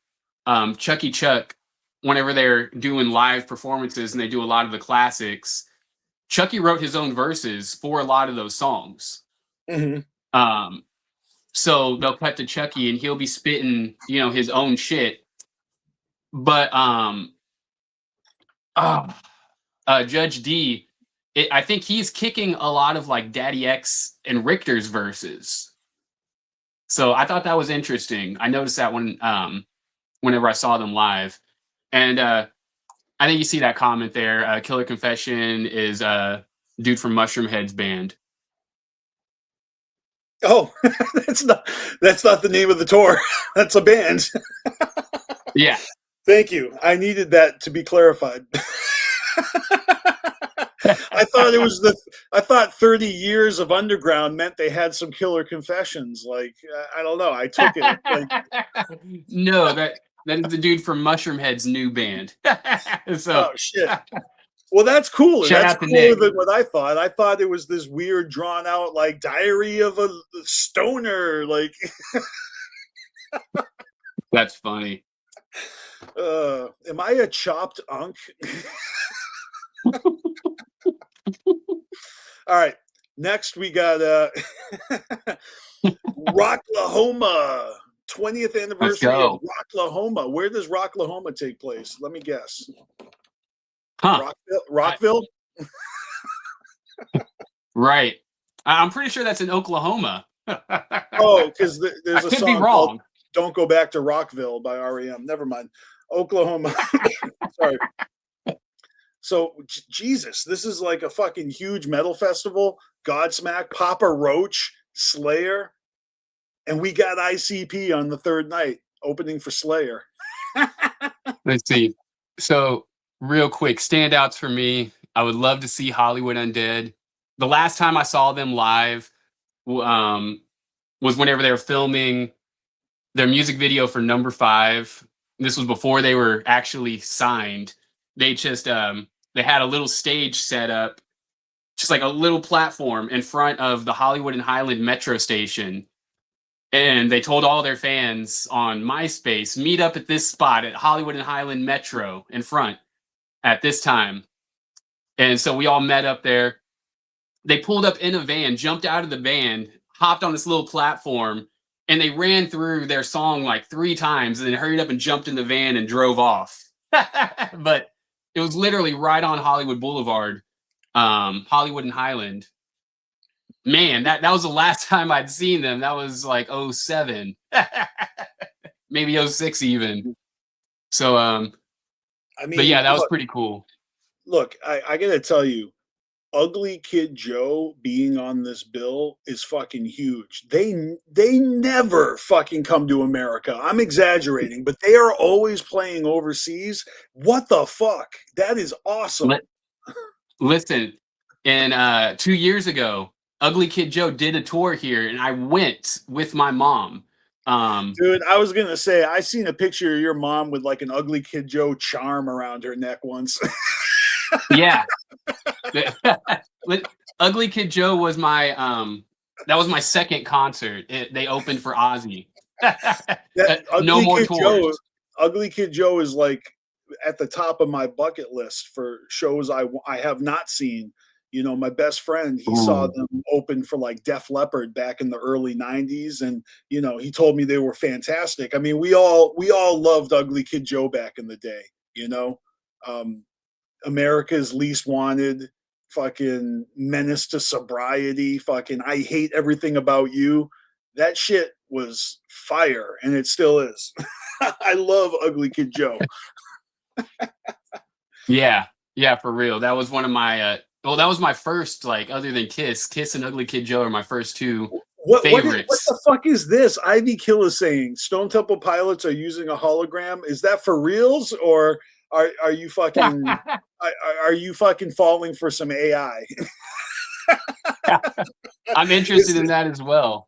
Chucky Chuck, whenever they're doing live performances and they do a lot of the classics, Chucky wrote his own verses for a lot of those songs. Mm-hmm. So they'll cut to Chucky and he'll be spitting, his own shit. But Judge D, I think he's kicking a lot of like Daddy X and Richter's verses. So I thought that was interesting. I noticed that whenever I saw them live. And I think you see that comment there. Killer Confession is a dude from Mushroom Head's band. Oh, that's not the name of the tour. That's a band. Yeah. Thank you. I needed that to be clarified. I thought 30 years of underground meant they had some Killer Confessions. Like, I don't know. I took it. Like, no, that is the dude from Mushroom Head's new band. So, oh shit. Well, that's cool. Shout That's out to cooler Nick. than what I thought. I thought it was this weird, drawn out, like, diary of a stoner. Like, that's funny. Am I a chopped unk? All right. Next, we got Rocklahoma. 20th anniversary of Rocklahoma. Where does Rocklahoma take place? Let me guess. Huh. Rockville? Right. I'm pretty sure that's in Oklahoma. Oh, because I there's a could be song called wrong. "Don't Go Back to Rockville" by REM. Never mind. Oklahoma. Sorry. So Jesus, this is like a fucking huge metal festival. Godsmack, Papa Roach, Slayer, and we got ICP on the third night opening for Slayer. Let's see. So, real quick, standouts for me. I would love to see Hollywood Undead. The last time I saw them live was whenever they were filming their music video for Number Five. This was before they were actually signed. They just they had a little stage set up, just like a little platform in front of the Hollywood and Highland metro station. And they told all their fans on MySpace, meet up at this spot at Hollywood and Highland Metro in front at this time. And so we all met up there. They pulled up in a van, jumped out of the van, hopped on this little platform, and they ran through their song like 3 times and then hurried up and jumped in the van and drove off. But it was literally right on Hollywood Boulevard, Hollywood and Highland. Man, that was the last time I'd seen them. That was like 07. Maybe 06 even. So I mean, but yeah, that was look, pretty cool. look, I gotta tell you, Ugly Kid Joe being on this bill is fucking huge. They never fucking come to America. I'm exaggerating, but they are always playing overseas. What the fuck? That is awesome. Listen, and 2 years ago, Ugly Kid Joe did a tour here, and I went with my mom. Dude, I was gonna say I seen a picture of your mom with like an Ugly Kid Joe charm around her neck once. Yeah. Ugly Kid Joe was my that was my second concert. They opened for Ozzy. No more tours. Ugly Kid Joe is like at the top of my bucket list for shows I have not seen. You know, my best friend, he saw them open for like Def Leppard back in the early 90s, and you know, he told me they were fantastic. I mean, we all loved Ugly Kid Joe back in the day, you know. America's Least Wanted, fucking Menace to Sobriety, fucking I Hate Everything About You. That shit was fire, and it still is. I love Ugly Kid Joe. Yeah, for real. That was one of my that was my first, like, other than Kiss and Ugly Kid Joe are my first 2 favorites. What the fuck is this? Ivy Kill is saying Stone Temple Pilots are using a hologram. Is that for reals, or are you fucking are you fucking falling for some AI? I'm interested in that as well.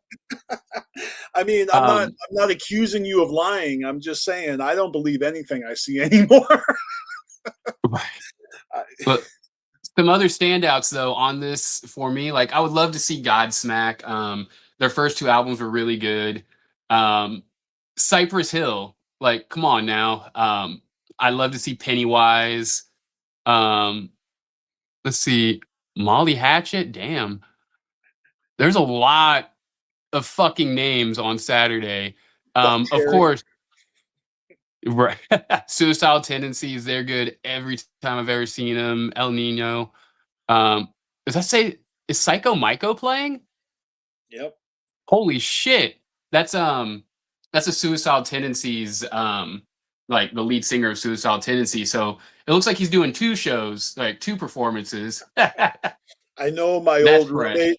I mean, I'm not accusing you of lying. I'm just saying I don't believe anything I see anymore. But some other standouts though on this for me, like I would love to see Godsmack. Their first 2 albums were really good. Cypress Hill, like come on now. I'd love to see Pennywise. Let's see, Molly Hatchet. Damn, there's a lot of fucking names on Saturday. Of course, right. Suicidal Tendencies, they're good every time I've ever seen them. El Nino. Does that say, is Psycho Myco playing? Yep. Holy shit. That's a Suicidal Tendencies, like the lead singer of Suicidal Tendencies. So it looks like he's doing 2 shows, like 2 performances. I know my That's old fresh. roommate,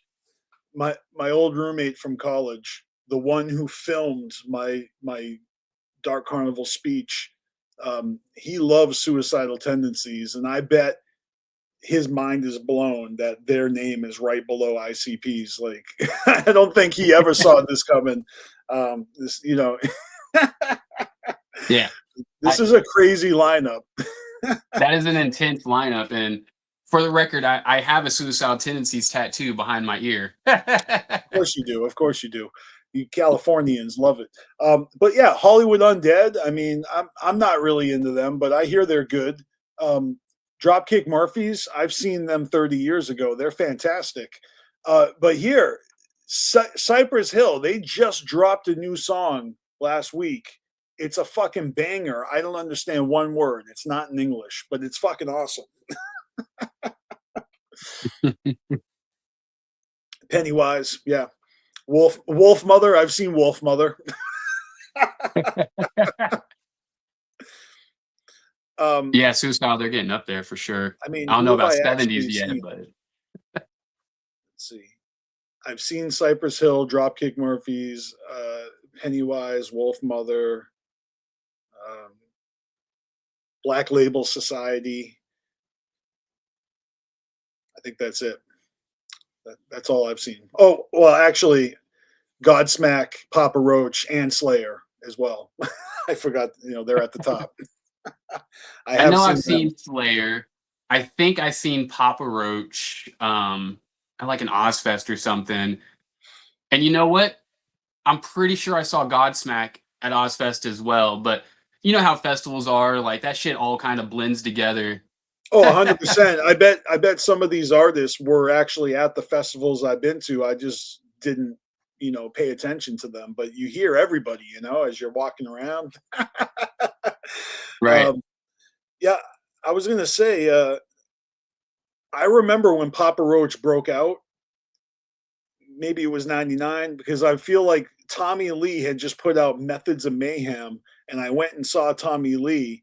my old roommate from college, the one who filmed my Dark Carnival speech. He loves Suicidal Tendencies, and I bet his mind is blown that their name is right below ICP's. Like, I don't think he ever saw this coming. This, you know, Yeah, this is a crazy lineup. that is an intense lineup. And for the record, I have a Suicidal Tendencies tattoo behind my ear. Of course you do. Of course you do. You Californians love it. But yeah, Hollywood Undead. I mean, I'm not really into them, but I hear they're good. Dropkick Murphys. I've seen them 30 years ago. They're fantastic. But here, Cypress Hill. They just dropped a new song last week. It's a fucking banger. I don't understand one word. It's not in English, but it's fucking awesome. Pennywise, yeah. Wolf Mother. I've seen Wolf Mother. Yeah, Suicide, they're getting up there for sure. I mean, I don't who know have about I 70s actually yet, seen? but Let's see. I've seen Cypress Hill, Dropkick Murphys, Pennywise, Wolf Mother, um, Black Label Society. I think that's it. That's all I've seen. Oh, well, actually, Godsmack, Papa Roach, and Slayer as well. I forgot, they're at the top. I I have know I've seen them. seen Slayer. I think I seen Papa Roach at like an Ozfest or something. And you know what? I'm pretty sure I saw Godsmack at Ozfest as well. But you know how festivals are, like that shit all kind of blends together. Oh, 100%. I bet some of these artists were actually at the festivals I've been to. I just didn't, pay attention to them. But you hear everybody, as you're walking around. Right. um, yeah, I was gonna say, I remember when Papa Roach broke out. Maybe it was '99 because I feel like Tommy Lee had just put out Methods of Mayhem, and I went and saw Tommy Lee.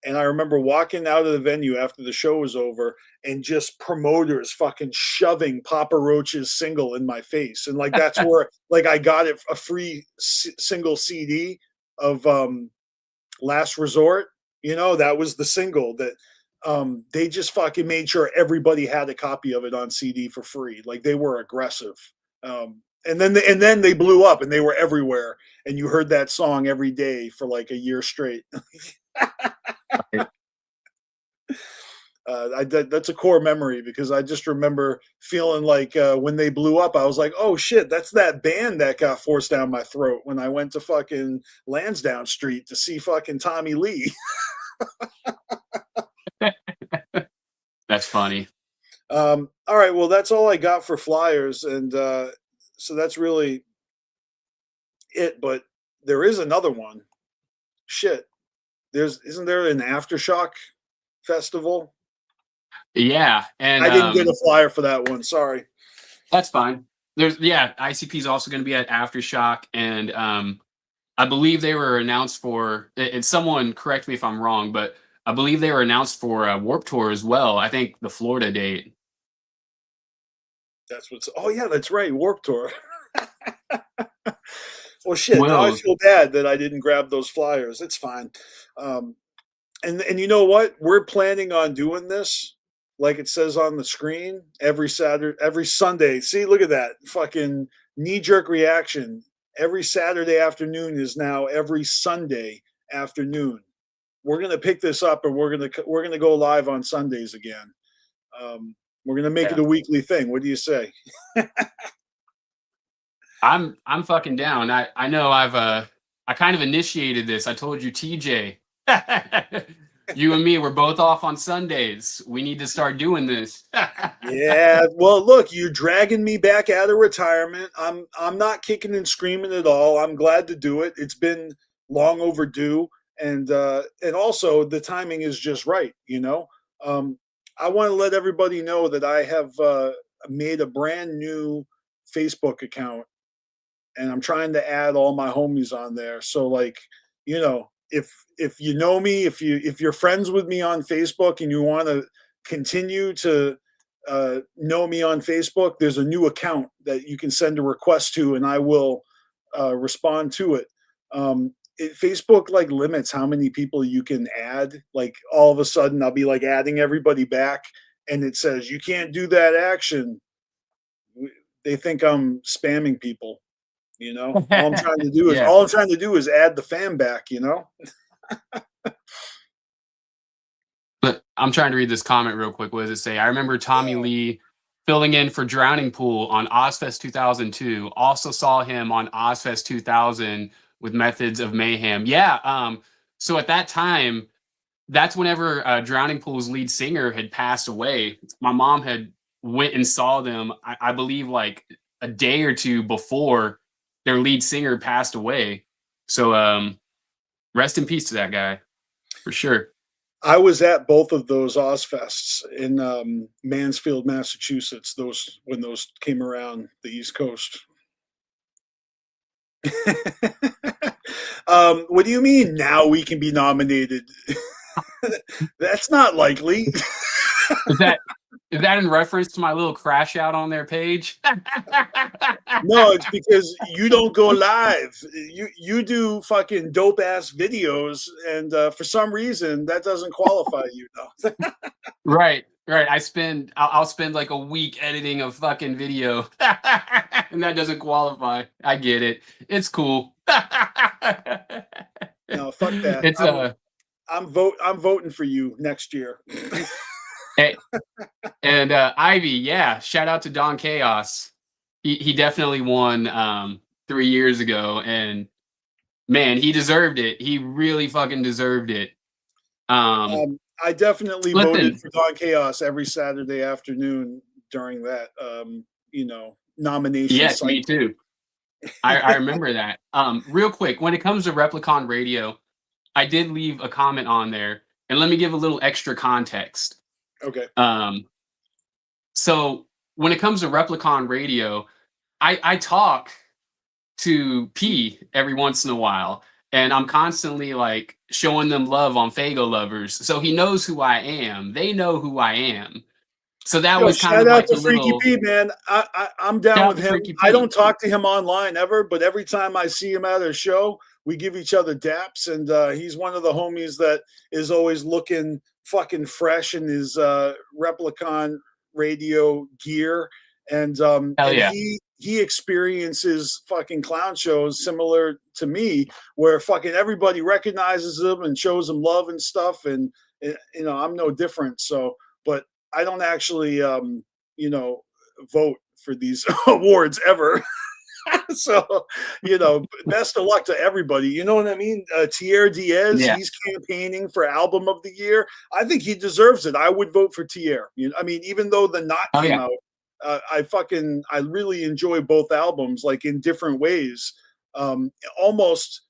And I remember walking out of the venue after the show was over and just promoters fucking shoving Papa Roach's single in my face. And like, that's where, like, I got it a free single CD of Last Resort. That was the single that they just fucking made sure everybody had a copy of it on CD for free. Like, they were aggressive. And then they blew up and they were everywhere. And you heard that song every day for like a year straight. That's a core memory because I just remember feeling like when they blew up, I was like, oh shit, that's that band that got forced down my throat when I went to fucking Lansdowne Street to see fucking Tommy Lee. That's funny. All right, well, that's all I got for flyers. And so that's really it. But there is another one. Shit. Isn't there an Aftershock festival? Yeah. And I didn't get a flyer for that one. Sorry. that's fine. ICP is also going to be at Aftershock, and I believe they were announced for. And someone correct me if I'm wrong, but I believe they were announced for Warp Tour as well. I think the Florida date. That's what's. Oh yeah, that's right. Warp Tour. Well, shit. Now I Well, feel bad that I didn't grab those flyers. It's fine. Um, and you know what? We're planning on doing this, like it says on the screen, every Saturday, every Sunday. See, look at that fucking knee jerk reaction. Every Saturday afternoon is now every Sunday afternoon. We're gonna pick this up, and we're gonna go live on Sundays again. We're gonna make it yeah, a weekly thing. What do you say? I'm fucking down. I know I kind of initiated this. I told you, TJ. You and me, we're both off on Sundays. We need to start doing this. Yeah, well, look, you're dragging me back out of retirement. I'm not kicking and screaming at all. I'm glad to do it. It's been long overdue, and also the timing is just right. I want to let everybody know that I have made a brand new Facebook account, and I'm trying to add all my homies on there. So like, if you know me, if you're friends with me on Facebook and you want to continue to know me on Facebook, there's a new account that you can send a request to, and I will respond to it. Facebook like limits how many people you can add. Like all of a sudden, I'll be like adding everybody back, and it says you can't do that action. They think I'm spamming people. All I'm trying to do is Yeah. all I'm trying to do is add the fan back. But I'm trying to read this comment real quick. What does it say? I remember Tommy Lee filling in for Drowning Pool on Ozfest 2002. Also saw him on Ozfest 2000 with Methods of Mayhem. Yeah. So at that time, that's whenever Drowning Pool's lead singer had passed away. My mom had went and saw them. I believe like a day or two before their lead singer passed away. So rest in peace to that guy for sure. I was at both of those Ozfests in Mansfield, Massachusetts. When those came around the East Coast. What do you mean now we can be nominated? That's not likely. Is that is that in reference to my little crash out on their page? No, it's because you don't go live. You do fucking dope ass videos, and for some reason that doesn't qualify you. Though. Right, right. I'll spend like a week editing a fucking video, and that doesn't qualify. I get it. It's cool. No, fuck that. It's I'm voting for you next year. Hey, and Ivy, yeah. Shout out to Don Chaos. He definitely won 3 years ago, and man, he deserved it. He really fucking deserved it. I definitely voted Listen, for Don Chaos every Saturday afternoon during that nomination yes, cycle. me too. I remember that. Real quick, when it comes to Replicon Radio, I did leave a comment on there, and let me give a little extra context. Okay. So when it comes to Replicon Radio, I talk to P every once in a while, and I'm constantly like showing them love on Fago Lovers. So he knows who I am. They know who I am. So that Yo, was kind shout of out like to a Freaky little P, man. I'm down shout out with to him. Freaky I P. don't talk to him online ever, but every time I see him at a show, we give each other daps, and he's one of the homies that is always looking fucking fresh in his Replicon radio gear, Hell and yeah. he experiences fucking clown shows similar to me, where fucking everybody recognizes him and shows him love and stuff, and I'm no different. So, but I don't actually vote for these awards ever. So, best of luck to everybody. You know what I mean? Thierry Diaz, Yeah. he's campaigning for album of the year. I think he deserves it. I would vote for Thierry. I mean, even though the Knot Oh came yeah. out, I really enjoy both albums, like in different ways. Almost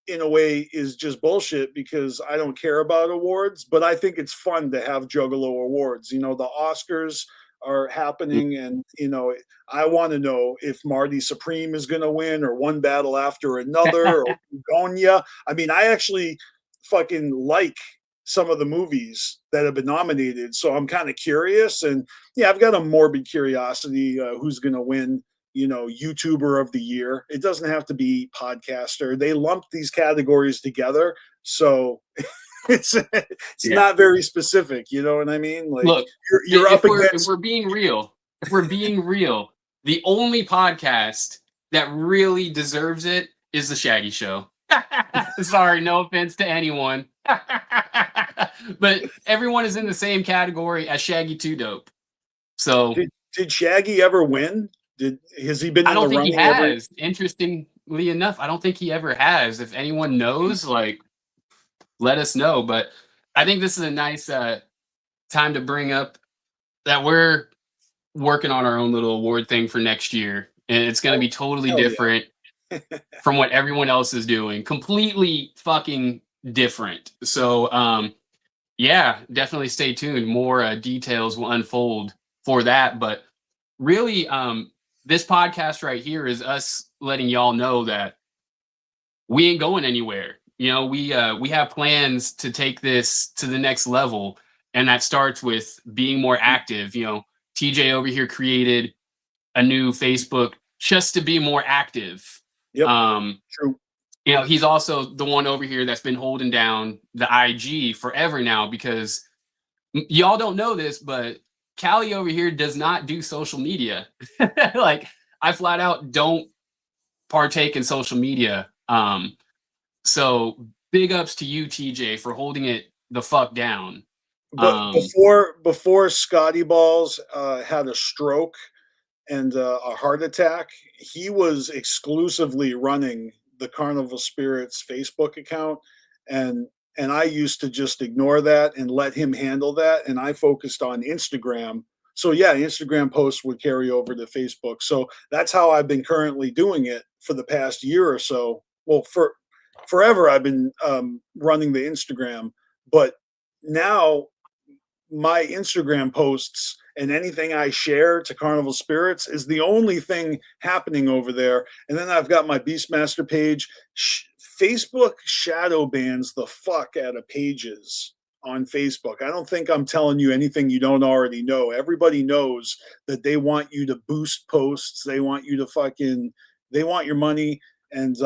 in a way is just bullshit because I don't care about awards, but I think it's fun to have Juggalo awards. The Oscars are happening, and I want to know if Marty Supreme is going to win, or One Battle After Another, or Gonya. I mean, I actually fucking like some of the movies that have been nominated, so I'm kind of curious, and yeah, I've got a morbid curiosity who's going to win. YouTuber of the year. It doesn't have to be podcaster. They lump these categories together, so it's Yeah. not very specific. You know what I mean? Like Look, you're up if we're against. being real, the only podcast that really deserves it is the Shaggy Show. Sorry, no offense to anyone. But everyone is in the same category as Shaggy 2 Dope. So Did Shaggy ever win? Has he been I in the don't think he running ever? has. Interestingly enough, I don't think he ever has. If anyone knows, like, let us know. But I think this is a nice time to bring up that we're working on our own little award thing for next year, and it's going to be totally Hell yeah. different from what everyone else is doing. Completely fucking different. So, yeah, definitely stay tuned. More details will unfold for that. But really, this podcast right here is us letting y'all know that we ain't going anywhere. We have plans to take this to the next level, and that starts with being more active. TJ over here created a new Facebook just to be more active. Yep. True. He's also the one over here that's been holding down the IG forever now, because y'all don't know this, but Callie over here does not do social media. Like, I flat out don't partake in social media. So big ups to you, TJ, for holding it the fuck down. But before Scotty Balls had a stroke and a heart attack, he was exclusively running the Carnival Spirits Facebook account, and I used to just ignore that and let him handle that, and I focused on Instagram. So yeah, Instagram posts would carry over to Facebook. So that's how I've been currently doing it for the past year or so. Well, for forever I've been running the Instagram, but now my Instagram posts and anything I share to Carnival Spirits is the only thing happening over there. And then I've got my BstMstR page. Facebook shadow bans the fuck out of pages on Facebook. I don't think I'm telling you anything you don't already know. Everybody knows that they want you to boost posts. They want you to they want your money. And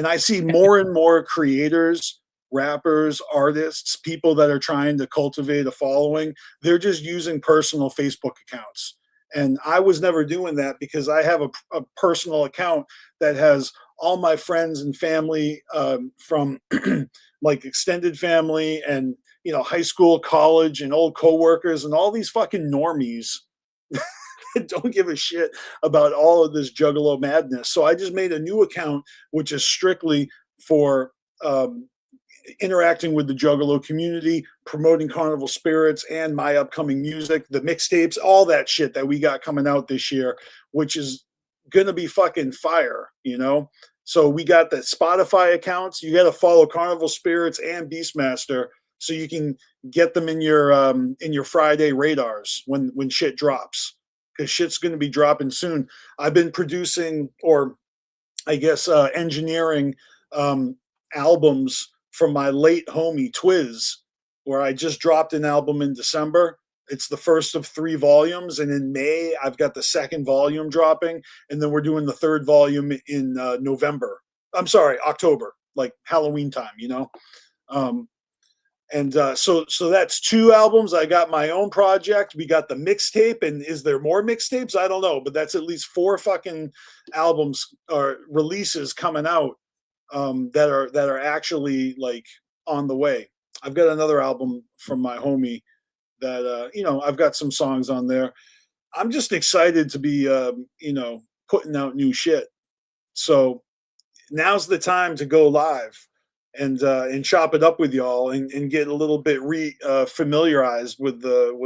I see more and more creators, rappers, artists, people that are trying to cultivate a following. They're just using personal Facebook accounts. And I was never doing that because I have a personal account that has all my friends and family from like extended family and high school, college, and old coworkers and all these fucking normies don't give a shit about all of this juggalo madness. So I just made a new account, which is strictly for interacting with the juggalo community, promoting Carnival Spirits and my upcoming music, the mixtapes, all that shit that we got coming out this year, which is going to be fucking fire, So we got the Spotify accounts. You got to follow Carnival Spirits and BstMstR so you can get them in your Friday radars when shit drops. Because shit's going to be dropping soon. I've been producing, or I guess engineering albums from my late homie Twiz, where I just dropped an album in December. It's the first of 3 volumes, and in May I've got the second volume dropping, and then we're doing the third volume in October, like Halloween time, So that's 2 albums. I got my own project. We got the mixtape, and is there more mixtapes? I don't know, but that's at least 4 fucking albums or releases coming out that are actually like on the way. I've got another album from my homie that I've got some songs on there. I'm just excited to be putting out new shit. So now's the time to go live and chop it up with y'all and get a little bit familiarized with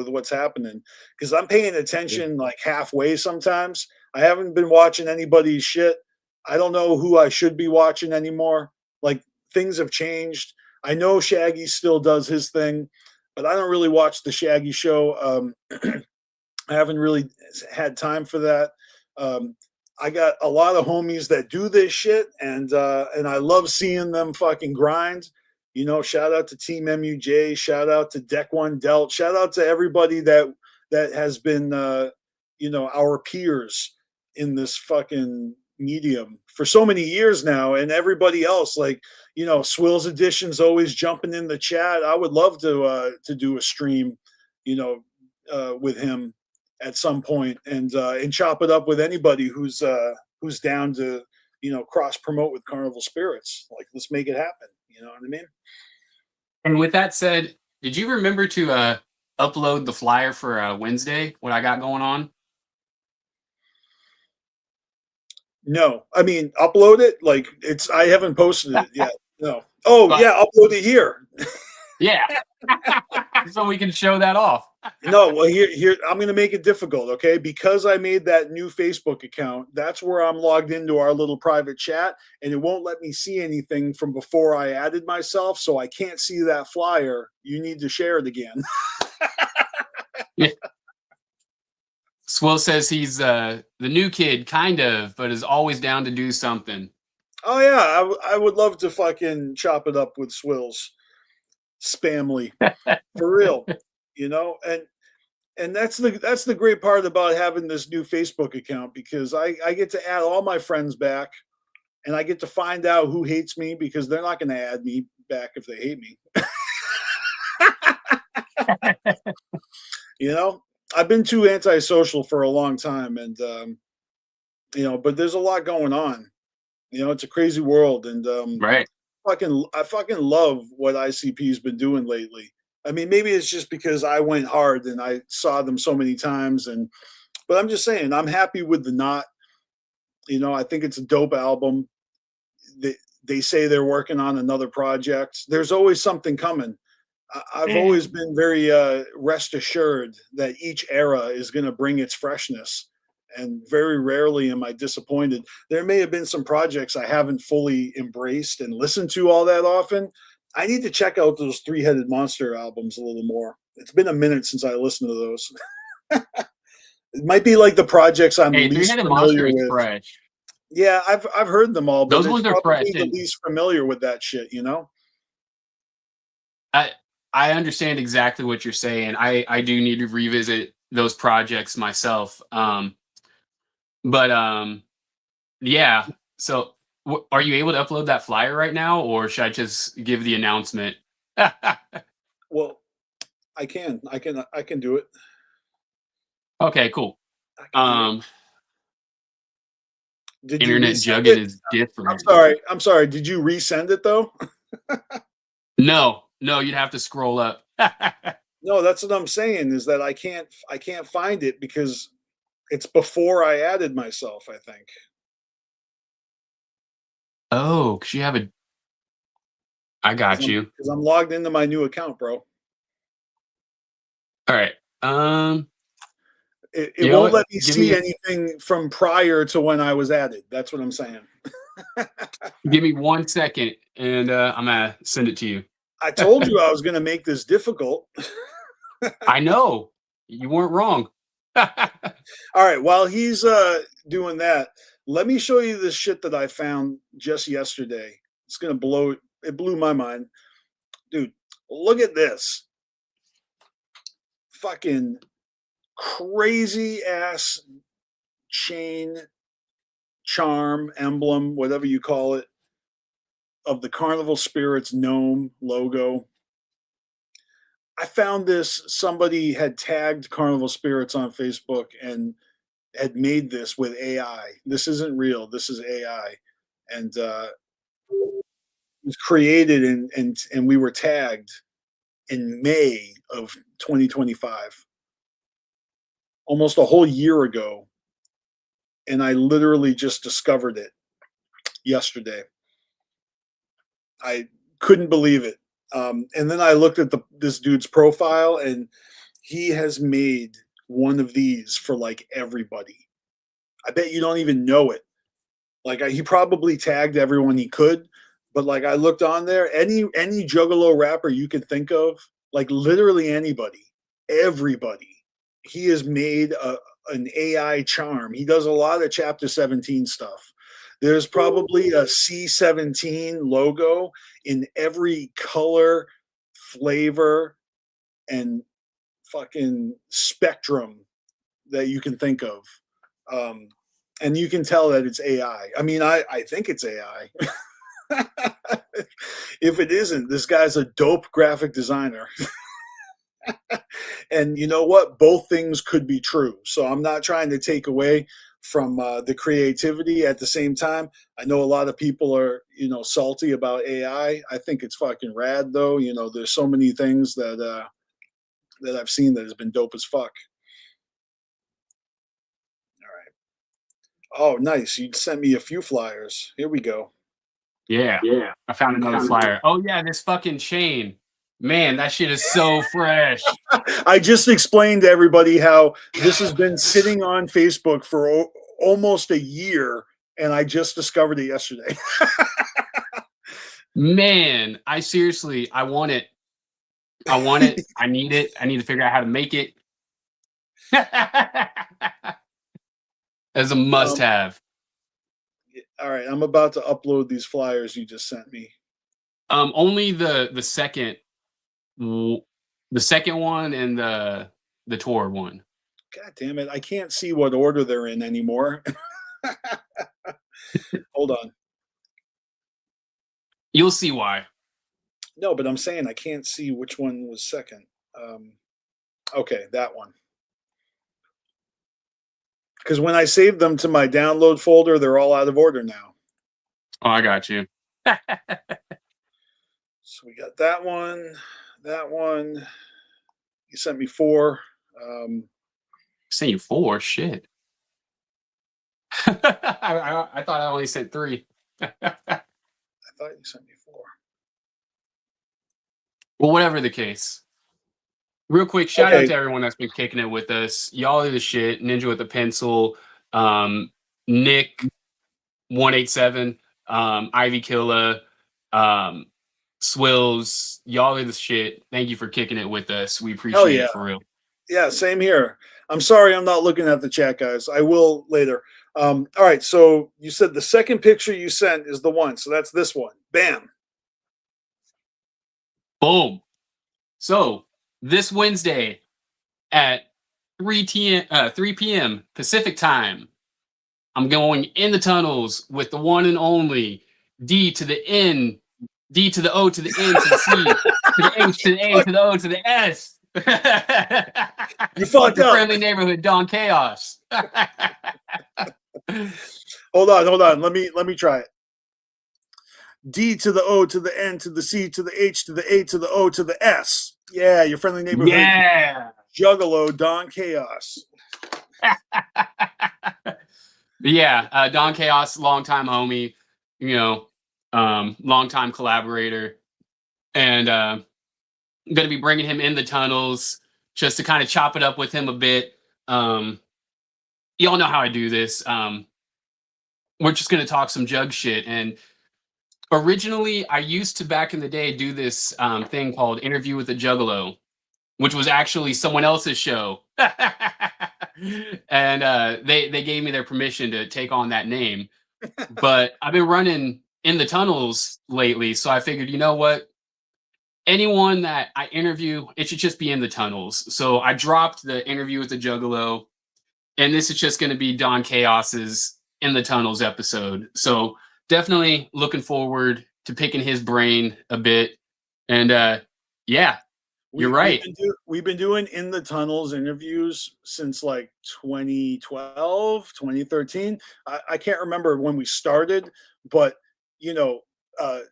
what's happening, because I'm paying attention like halfway sometimes. I haven't been watching anybody's shit. I don't know who I should be watching anymore. Like, things have changed. I know Shaggy still does his thing, but I don't really watch the Shaggy show. I haven't really had time for that. I got a lot of homies that do this shit, and I love seeing them fucking grind. Shout out to Team MUJ, shout out to Deck One Delt, shout out to everybody that has been our peers in this fucking medium for so many years now, and everybody else, like Swills Edition's always jumping in the chat. I would love to do a stream, with him at some point and chop it up with anybody who's down to cross promote with Carnival Spirits. Like, let's make it happen. You know what I mean? And with that said, did you remember to upload the flyer for Wednesday? What I got going on? No, I mean, upload it. Like, I haven't posted it yet. No. Oh, yeah, upload it here. Yeah. So we can show that off. No, well, here I'm going to make it difficult, okay? Because I made that new Facebook account, that's where I'm logged into our little private chat, and it won't let me see anything from before I added myself, so I can't see that flyer. You need to share it again. Yeah. Swill says he's the new kid, kind of, but is always down to do something. Oh, yeah, I would love to fucking chop it up with Swills. Spamly. For real. And that's the great part about having this new Facebook account, because I get to add all my friends back, and I get to find out who hates me, because they're not going to add me back if they hate me. I've been too antisocial for a long time, and but there's a lot going on. It's a crazy world, and right. I fucking love what ICP's been doing lately. I mean, maybe it's just because I went hard and I saw them so many times, but I'm just saying, I'm happy with the Knot. I think it's a dope album. They say they're working on another project. There's always something coming. I've always been very rest assured that each era is going to bring its freshness, and very rarely am I disappointed. There may have been some projects I haven't fully embraced and listened to all that often. I need to check out those Three-Headed Monster albums a little more. It's been a minute since I listened to those. It might be like the projects I'm Hey, least three-headed monster familiar is with. fresh. Yeah, I've heard them all, but Those it's ones are fresh, probably the and least familiar with that shit, you know? I I understand exactly what you're saying. I do need to revisit those projects myself. But yeah. So are you able to upload that flyer right now, or should I just give the announcement? Well, I can do it. Okay, cool. I can do it. Um, Did you internet resend jugging it? is different. I'm sorry. Did you resend it though? No, no, you'd have to scroll up. No, that's what I'm saying is that I can't find it because it's before I added myself, I think. Oh, because you have a. I got you. Because I'm logged into my new account, bro. All right. Um, It you know won't what? let me Give see me anything from prior to when I was added. That's what I'm saying. give me 1 second, and I'm gonna send it to you. I told you I was going to make this difficult. I know you weren't wrong. All right, while he's doing that, let me show you this shit that I found just yesterday. It's going to blow it blew my mind. Dude, look at this. Fucking crazy ass chain charm emblem, whatever you call it, of the Carnival Spirits gnome logo. I found this. Somebody had tagged Carnival Spirits on Facebook and had made this with AI. This isn't real. This is AI, and it was created and we were tagged in May of 2025, almost a whole year ago, and I literally just discovered it yesterday. I couldn't believe it. And then I looked at this dude's profile, and he has made one of these for like everybody. I bet you don't even know it. Like he probably tagged everyone he could, but like I looked on there, any Juggalo rapper you could think of, like literally anybody, everybody. He has made an AI charm. He does a lot of Chapter 17 stuff. There's probably a C17 logo in every color, flavor, and fucking spectrum that you can think of. Um, and you can tell that it's AI. I mean, I think it's AI. If it isn't, this guy's a dope graphic designer. And you know what? Both things could be true. So I'm not trying to take away from the creativity. At the same time, I know a lot of people are, salty about AI. I think it's fucking rad, though. There's so many things that I've seen that has been dope as fuck. All right. Oh, nice. You sent me a few flyers. Here we go. Yeah, I found another flyer. Oh yeah, this fucking chain. Man, that shit is so fresh. I just explained to everybody how this has been sitting on Facebook for almost a year, and I just discovered it yesterday. Man, I seriously, I want it. I want it. I need it. I need to figure out how to make it. As a must-have. All right, I'm about to upload these flyers you just sent me. Only the second one and the tour one. God damn it! I can't see what order they're in anymore. Hold on. You'll see why. No, but I'm saying I can't see which one was second. Okay, that one. Because when I saved them to my download folder, they're all out of order now. Oh, I got you. So we got that one, that one. You sent me 4. Sent you 4? Shit. I thought I only sent 3. I thought you sent me 4. Well, whatever the case. Real quick, shout out to everyone that's been kicking it with us. Y'all are the shit. Ninja with a pencil, Nick 187, Ivy Killa, Swills. Y'all are the shit. Thank you for kicking it with us. We appreciate it for real. Yeah, same here. I'm sorry I'm not looking at the chat, guys. I will later. All right, so you said the second picture you sent is the one. So that's this one. Bam. Boom. So this Wednesday at 3 p.m. Pacific time, I'm going in the tunnels with the one and only D to the N, D to the O to the N to the C to the H to the A to the O to the S. You fucked Your up. friendly neighborhood Don Chaos. Hold on. Let me try it. D to the O to the N to the C to the H to the A to the O to the S. Yeah, your friendly neighborhood. Yeah. Juggalo Don Chaos. Yeah, Don Chaos, longtime homie, longtime collaborator, and I'm gonna be bringing him in the tunnels just to kind of chop it up with him a bit. Y'all know how I do this. We're just gonna talk some jug shit. And originally, I used to back in the day do this thing called Interview with a Juggalo, which was actually someone else's show. And they gave me their permission to take on that name. But I've been running in the tunnels lately, so I figured, you know what? Anyone that I interview, it should just be in the tunnels. So I dropped the Interview with the Juggalo, and this is just going to be Don Chaos's In the Tunnels episode. So definitely looking forward to picking his brain a bit. And yeah, you're right. We've been doing In the Tunnels interviews since like 2012, 2013. I can't remember when we started, but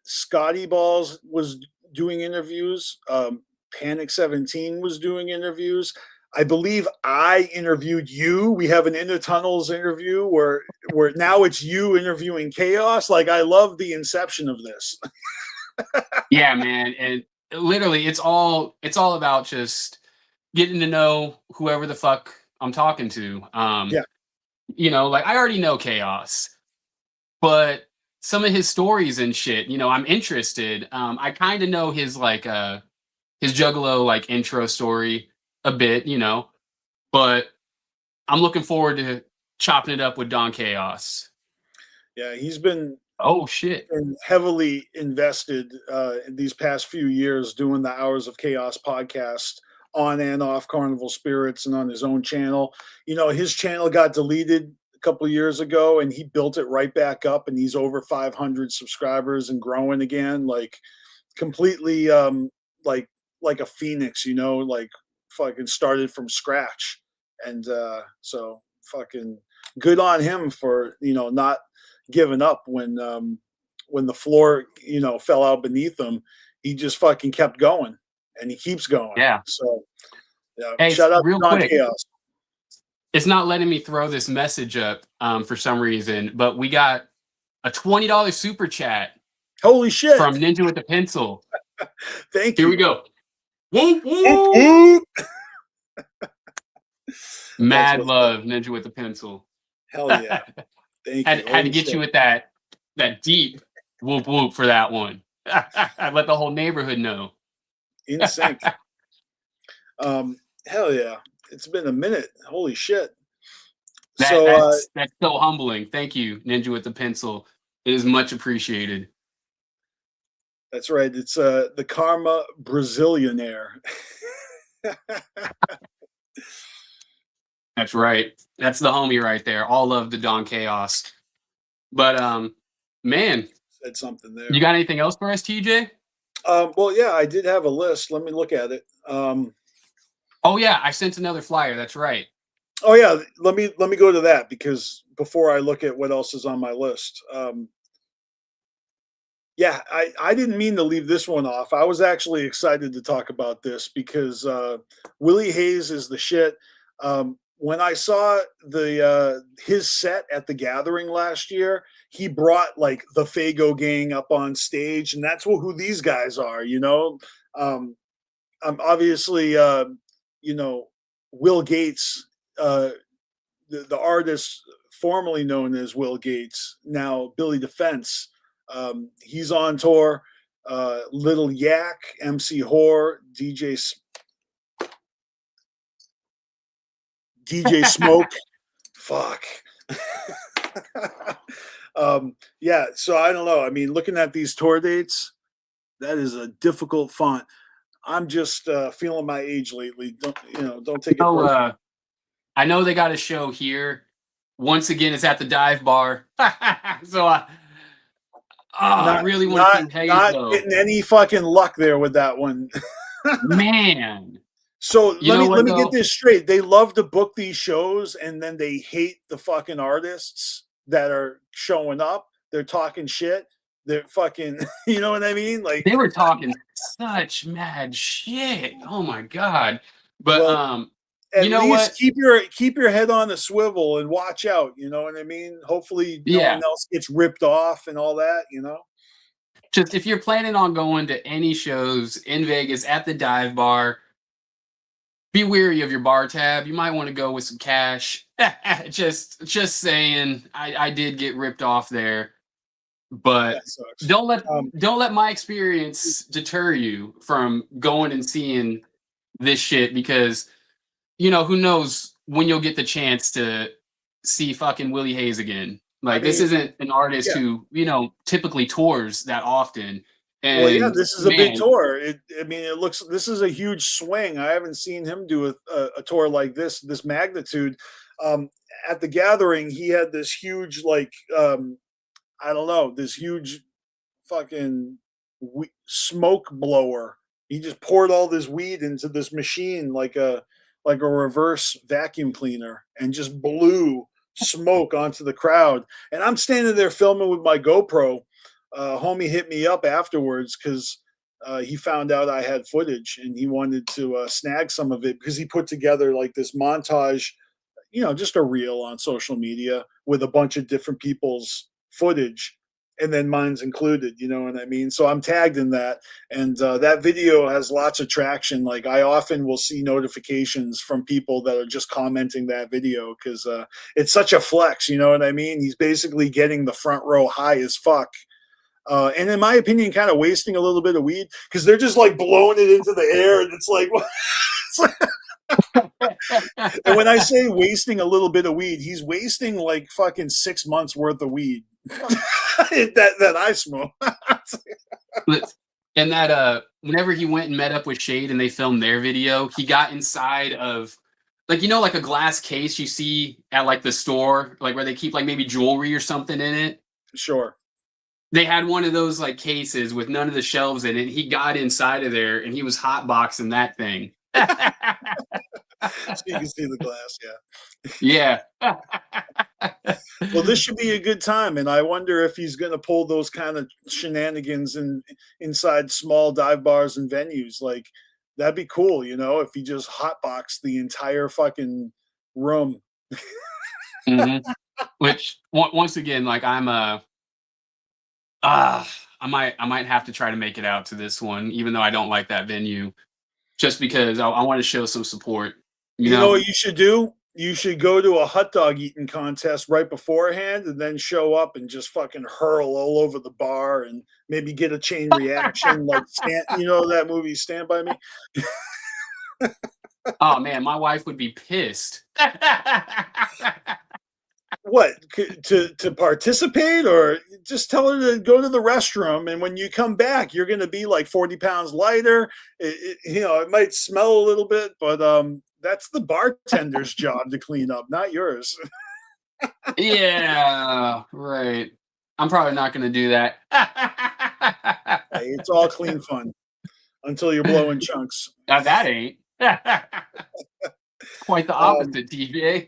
Scotty Balls was doing interviews. Panic 17 was doing interviews. I believe I interviewed you. We have an In the Tunnels interview where now it's you interviewing Chaos. Like, I love the inception of this. Yeah, man. And literally it's all about just getting to know whoever the fuck I'm talking to. Yeah. Like I already know Chaos, but some of his stories and shit, I'm interested. I kind of know his his Juggalo like intro story a bit, but I'm looking forward to chopping it up with Don Chaos. Yeah, he's been Shit. heavily invested in these past few years doing the Hours of Chaos podcast on and off Carnival Spirits and on his own channel. His channel got deleted a couple of years ago, and he built it right back up, and he's over 500 subscribers and growing again, like completely like a phoenix, like fucking started from scratch. And so fucking good on him for not giving up when the floor fell out beneath him. He just fucking kept going, and he keeps going. Yeah. So hey, shout out real to Don quick. Chaos. It's not letting me throw this message up for some reason, but we got a $20 super chat. Holy shit! From Ninja with the Pencil. Thank you. Here we go. Whoop, whoop. Mad love, Ninja with the Pencil. Hell yeah. Thank you. Had to get you with that deep whoop whoop for that one. I let the whole neighborhood know. In sync. Hell yeah. It's been a minute. Holy shit. That's so humbling. Thank you, Ninja with the Pencil. It is much appreciated. That's right. It's the Karma Brazilianaire. That's right. That's the homie right there. All of the Don Chaos. But man, said something there. You got anything else for us, TJ? Well, yeah, I did have a list. Let me look at it. Oh yeah, I sent another flyer. That's right. Oh yeah, let me go to that, because before I look at what else is on my list. Yeah, I didn't mean to leave this one off. I was actually excited to talk about this because Willie Hayes is the shit. When I saw his set at the Gathering last year, he brought like the Fago gang up on stage, and that's who these guys are, I'm obviously, Will Gates, the artist formerly known as Will Gates, now Billy Defense. He's on tour. Little Yak, MC Whore, DJ DJ Smoke. Fuck. Yeah, so I don't know. I mean, looking at these tour dates, that is a difficult font. I'm just feeling my age lately. Don't take it Oh, personally. I know they got a show here. Once again, it's at the dive bar. So I Not really want to not see Hayes not though. getting any fucking luck there with that one. Man, So you let know me what let me get though? this straight. They love to book these shows and then they hate the fucking artists that are showing up. They're talking shit. They're fucking, you know what I mean? Like, They were talking such mad shit. Oh my god. But well, you at know what? least keep your head on a swivel and watch out. You know what I mean? Hopefully, no Yeah. one else gets ripped off and all that. You know? Just if you're planning on going to any shows in Vegas at the dive bar, be wary of your bar tab. You might want to go with some cash. Just saying. I did get ripped off there, but That sucks. don't let Um, don't let my experience deter you from going and seeing this shit because who knows when you'll get the chance to see fucking Willie Hayes again. I Like this mean, isn't an artist yeah. who, typically tours that often. Well, yeah, And this is a big man, tour. I mean, it looks. This is a huge swing. I haven't seen him do a tour like this magnitude. Um, at the Gathering, he had this huge, like, I don't know, this huge fucking smoke blower. He just poured all this weed into this machine like a reverse vacuum cleaner and just blew smoke onto the crowd. And I'm standing there filming with my GoPro. Homie hit me up afterwards because he found out I had footage and he wanted to snag some of it because he put together like this montage, just a reel on social media with a bunch of different people's footage and then mine's included, you know what I mean? So I'm tagged in that. And that video has lots of traction. Like I often will see notifications from people that are just commenting that video because it's such a flex, you know what I mean? He's basically getting the front row high as fuck. And in my opinion, kind of wasting a little bit of weed because they're just like blowing it into the air. And it's like, and when I say wasting a little bit of weed, he's wasting like fucking 6 months worth of weed that I smoke. and that whenever he went and met up with Shade and they filmed their video, he got inside of like a glass case you see at like the store, like where they keep like maybe jewelry or something in it. Sure. They had one of those like cases with none of the shelves in it. He got inside of there and he was hotboxing that thing. So you can see the glass, Yeah. Well, this should be a good time, and I wonder if he's going to pull those kind of shenanigans inside small dive bars and venues. Like that'd be cool, if he just hotboxed the entire fucking room. Mhm. Which once again, like I might have to try to make it out to this one, even though I don't like that venue, just because I want to show some support. You You know know? what you should do? You should go to a hot dog eating contest right beforehand and then show up and just fucking hurl all over the bar and maybe get a chain reaction like that movie Stand By Me? Oh man, my wife would be pissed. What, to participate, or just tell her to go to the restroom and when you come back you're going to be like 40 pounds lighter. It might smell a little bit, but that's the bartender's job to clean up, not yours. Yeah, right. I'm probably not going to do that. Hey, it's all clean fun until you're blowing chunks. Now that ain't. Quite the um, opposite, TJ.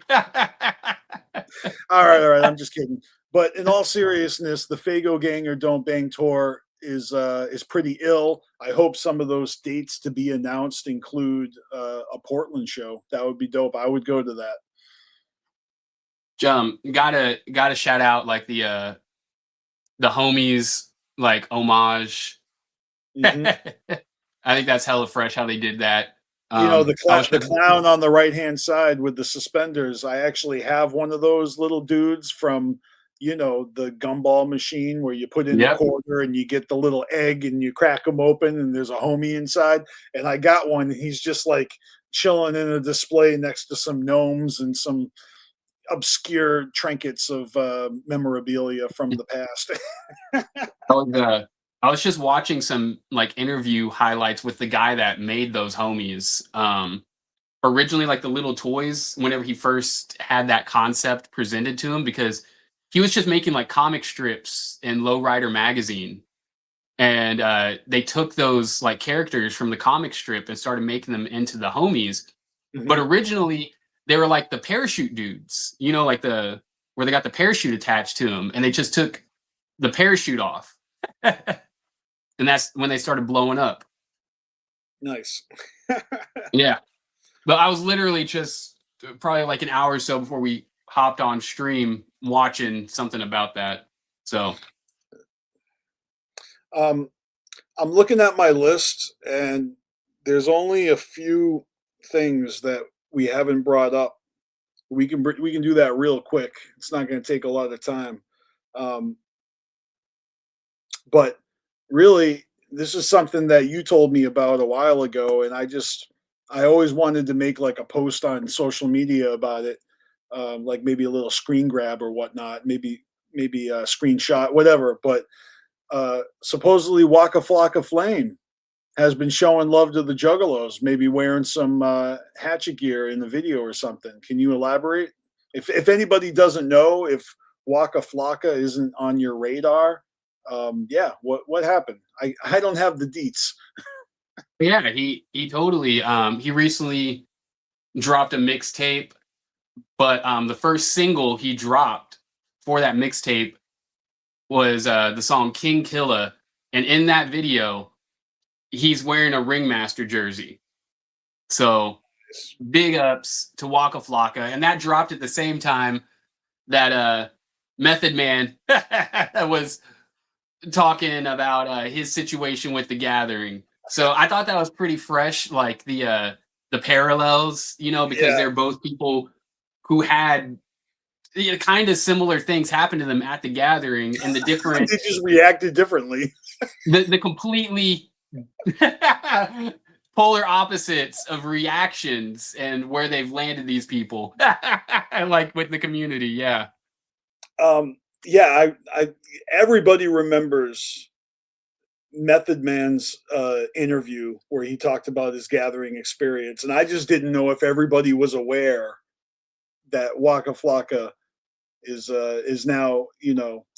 all right, I'm just kidding, but in all seriousness, the Fago Gang or Don't Bang tour is pretty ill. I hope some of those dates to be announced include a Portland show. That would be dope. I would go to that. Gotta shout out like the homies like homage. Mhm. I think that's hella fresh how they did that. The clown on the right hand side with the suspenders. I actually have one of those little dudes from the gumball machine where you put in a Yep. quarter and you get the little egg and you crack them open and there's a homie inside. And I got one. He's just like chilling in a display next to some gnomes and some obscure trinkets of memorabilia from the past. I was, I was just watching some like interview highlights with the guy that made those homies. Originally, like the little toys, whenever he first had that concept presented to him, because he was just making like comic strips in Lowrider magazine, and they took those like characters from the comic strip and started making them into the homies. But Mhm. originally, they were like the parachute dudes, you know, like the where they got the parachute attached to them, and they just took the parachute off, and that's when they started blowing up. Nice. Yeah, but I was literally just probably like an hour or so before we hopped on stream watching something about that. So um, I'm looking at my list, and there's only a few things that we haven't brought up. We can do that real quick. It's not going to take a lot of time. Um, but really, this is something that you told me about a while ago, and I always wanted to make like a post on social media about it, like maybe a little screen grab or whatnot, maybe a screenshot, whatever. But supposedly, Waka Flocka Flame has been showing love to the Juggalos, maybe wearing some hatchet gear in the video or something. Can you elaborate? If anybody doesn't know, if Waka Flocka isn't on your radar, yeah, what happened? I don't have the deets. yeah, he totally he recently dropped a mixtape, but the first single he dropped for that mixtape was the song King Killa, and in that video he's wearing a Ringmaster jersey. So big ups to Waka Flocka, and that dropped at the same time that Method Man was talking about his situation with the Gathering. So I thought that was pretty fresh, like the parallels, you know, because Yeah, they're both people who had, you know, kind of similar things happen to them at the Gathering, and the different, they just reacted differently. the completely polar opposites of reactions and where they've landed these people, like with the community. Yeah. Yeah, I everybody remembers Method Man's interview where he talked about his gathering experience, and I just didn't know if everybody was aware that Waka Flocka is now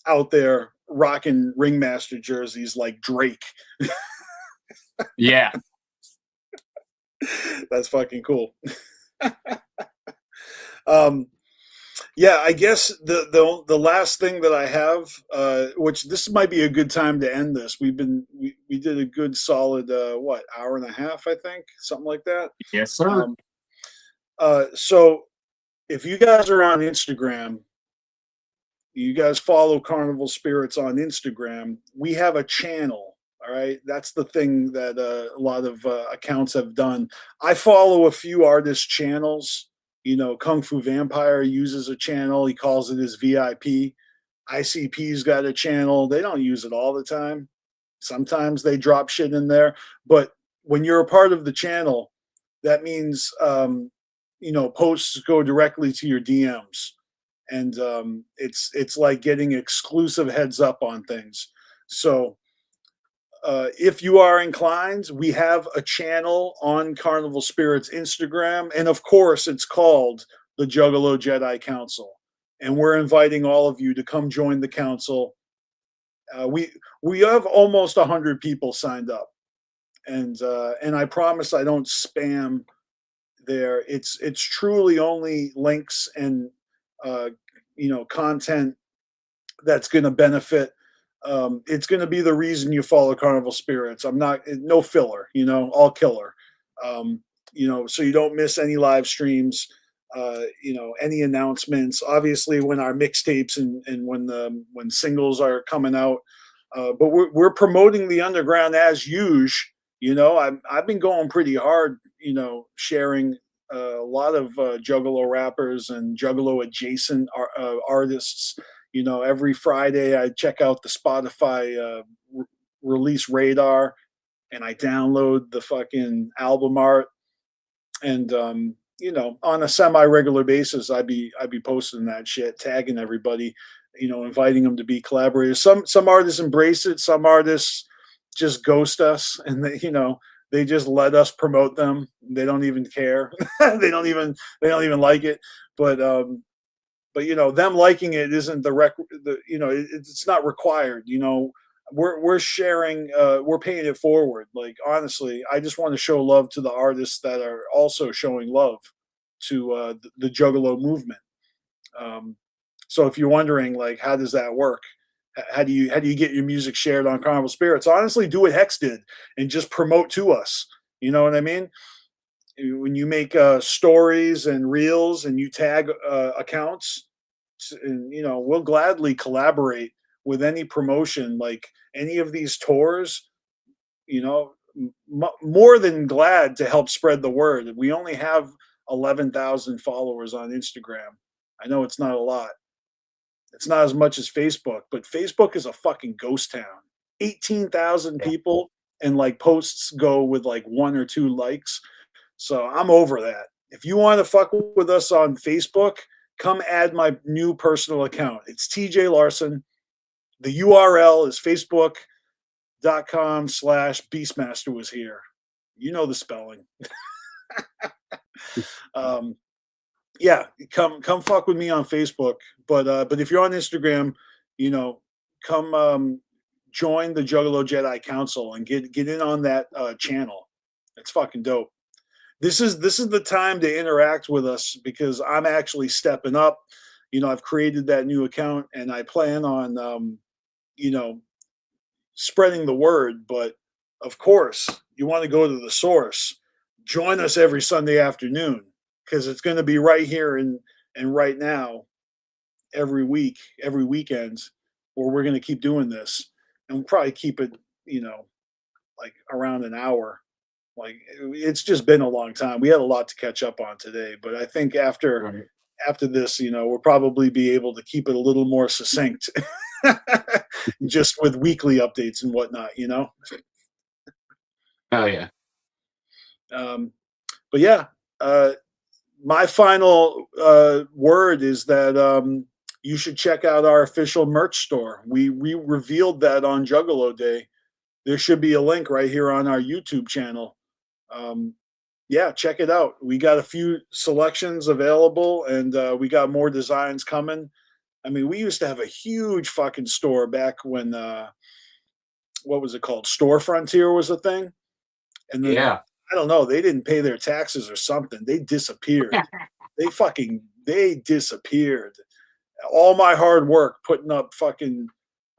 out there rocking ringmaster jerseys like Drake. Yeah. That's fucking cool. um, yeah, I guess the last thing that I have, which this might be a good time to end this. We did a good solid what, hour and a half, I think, something like that. Yes, sir. Um, so if you guys are on Instagram, you guys follow Carnival Spirits on Instagram. We have a channel. All right, that's the thing that a lot of accounts have done. I follow a few artist channels. You know, Kung Fu Vampire uses a channel. He calls it his VIP. ICP's got a channel. They don't use it all the time. Sometimes they drop shit in there. But when you're a part of the channel, that means posts go directly to your DMs, and it's like getting exclusive heads up on things. So if you are inclined, we have a channel on Carnival Spirits Instagram, and of course, it's called the Juggalo Jedi Council, and we're inviting all of you to come join the council. We have almost 100 people signed up, and I promise I don't spam there. It's truly only links and content that's going to benefit. It's going to be the reason you follow Carnival Spirits. I'm not no filler, all killer. So you don't miss any live streams, any announcements. Obviously, when our mixtapes and when singles are coming out, but we're promoting the underground as usual. I've been going pretty hard, sharing a lot of Juggalo rappers and Juggalo adjacent artists. Every Friday I check out the Spotify release radar, and I download the fucking album art, And you know, on a semi-regular basis, I'd be posting that shit, tagging everybody, you know, inviting them to be collaborators. Some artists embrace it, some artists just ghost us, and you know, they just let us promote them. They don't even care. They don't even like it. But but you know, them liking it isn't the you know, it's not required. You know, we're sharing, we're paying it forward. Like honestly, I just want to show love to the artists that are also showing love to the Juggalo movement. Um, so if you're wondering, like, how does that work? How do you get your music shared on Carnival Spirits? Honestly, do what Hex did and just promote to us. You know what I mean? When you make stories and reels and you tag accounts, and you know, we'll gladly collaborate with any promotion, like any of these tours. You know, more than glad to help spread the word. We only have 11,000 followers on Instagram. I know it's not a lot. It's not as much as Facebook, but Facebook is a fucking ghost town. 18,000 Yeah. people, and like posts go with like one or two likes. So I'm over that. If you want to fuck with us on Facebook, come add my new personal account. It's TJ Larson. The URL is facebook.com/BstMstR was here. You know the spelling. um, yeah, come fuck with me on Facebook. But if you're on Instagram, you know, come join the Juggalo Jedi Council and get in on that channel. It's fucking dope. This is the time to interact with us because I'm actually stepping up. You know, I've created that new account and I plan on you know, spreading the word. But of course, you want to go to the source. Join us every Sunday afternoon because it's going to be right here and right now every week, every weekend, where we're going to keep doing this, and we'll probably keep it, you know, like around an hour. Like it's just been a long time. We had a lot to catch up on today, but I think Right. after this, you know, we'll probably be able to keep it a little more succinct, just with weekly updates and whatnot. You know. Oh yeah. Um, but yeah, my final word is that you should check out our official merch store. We revealed that on Juggalo Day. There should be a link right here on our YouTube channel. Um, yeah, check it out. We got a few selections available, and we got more designs coming. I mean, we used to have a huge fucking store back when what was it called? Store Frontier was a thing, and then Yeah. I don't know. They didn't pay their taxes or something. They disappeared. They disappeared. All my hard work putting up fucking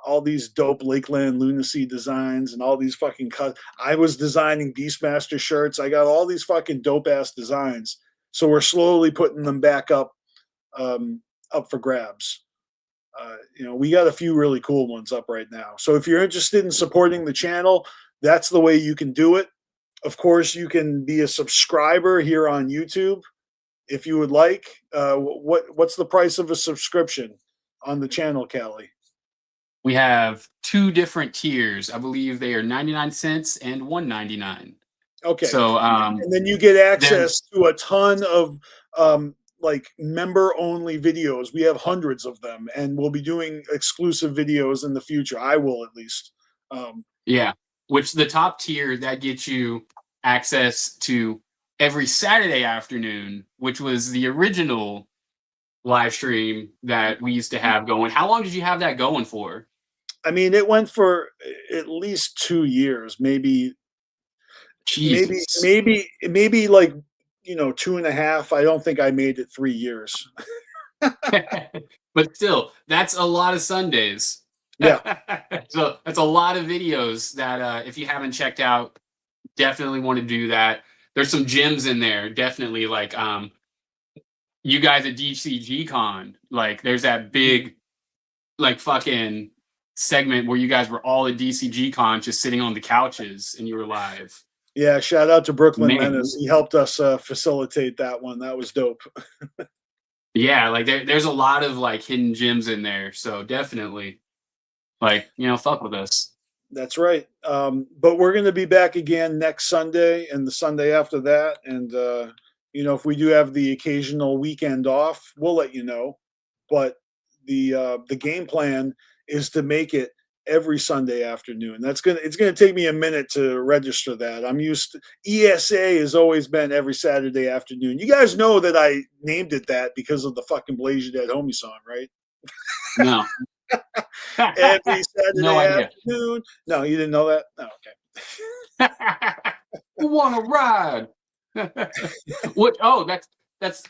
all these dope Lakeland Lunacy designs and all these fucking cut. I was designing Beastmaster shirts. I got all these fucking dope ass designs. So we're slowly putting them back up for grabs. You know, we got a few really cool ones up right now. So if you're interested in supporting the channel, that's the way you can do it. Of course, you can be a subscriber here on YouTube if you would like. What's the price of a subscription on the channel, Callie? We have two different tiers. I believe they are 99 cents and 1.99. Okay, So and then you get there's access to a ton of like member only videos. We have hundreds of them, and we'll be doing exclusive videos in the future. I will at least. yeah, which the top tier that gets you access to every Saturday afternoon, which was the original live stream that we used to have going. How long did you have that going for? I mean, it went for at least 2 years, Jesus. maybe like, you know, 2.5. I don't think I made it 3 years. But still, that's a lot of Sundays. Yeah, So that's a lot of videos that if you haven't checked out, definitely want to do that. There's some gems in there, definitely like you guys at DCG Con, like there's that big like fucking segment where you guys were all at DCG Con just sitting on the couches and you were live. yeah. Shout out to Brooklyn Man, Menace. He helped us facilitate that one. That was dope. yeah, like there's a lot of like hidden gems in there. So definitely, like, you know, fuck with us. That's right. But we're going to be back again next Sunday and the Sunday after that. And If we do have the occasional weekend off, we'll let you know. But the game plan is to make it every Sunday afternoon. It's gonna take me a minute to register that. I'm used to ESA has always been every Saturday afternoon. You guys know that I named it that because of the fucking Blaze Your Dead Homie song, right? No. Every No Saturday idea. afternoon. No, you didn't know that? Oh, okay. Who wanna ride? What? Oh, that's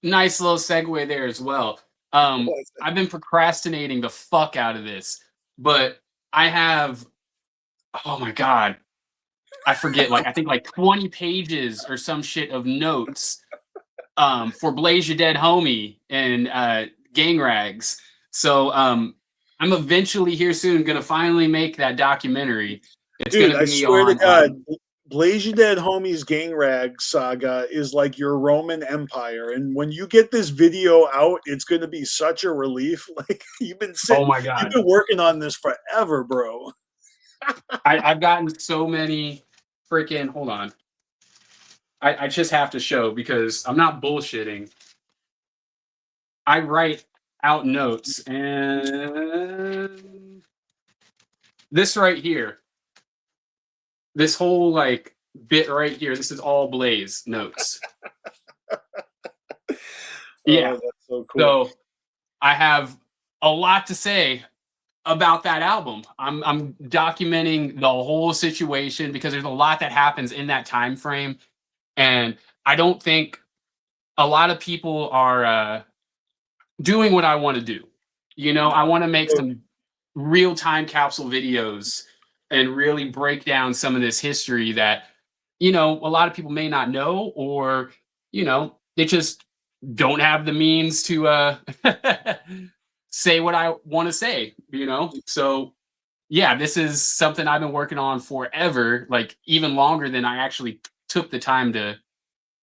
nice little segue there as well. I've been procrastinating the fuck out of this, but I have. Oh my god, I forget. Like I think like 20 pages or some shit of notes. For Blaze Your Dead Homie and Gang Rags. So I'm eventually here soon gonna finally make that documentary. It's Dude, gonna I be swear to on. God, Blaze Your Dead Homies Gang Rag Saga is like your Roman Empire. And when you get this video out, it's going to be such a relief. Like Oh my you've god, been working on this forever, bro. I've gotten so many freaking. Hold on, I just have to show because I'm not bullshitting. I write out notes, and this right here, this whole like bit right here, this is all Blaze notes. Oh, Yeah. that's so cool. So I have a lot to say about that album. I'm documenting the whole situation because there's a lot that happens in that time frame, and I don't think a lot of people are doing what I want to do. I want to make some real time capsule videos and really break down some of this history that a lot of people may not know, or they just don't have the means to say what I want to say. So yeah, this is something I've been working on forever, like even longer than I actually took the time to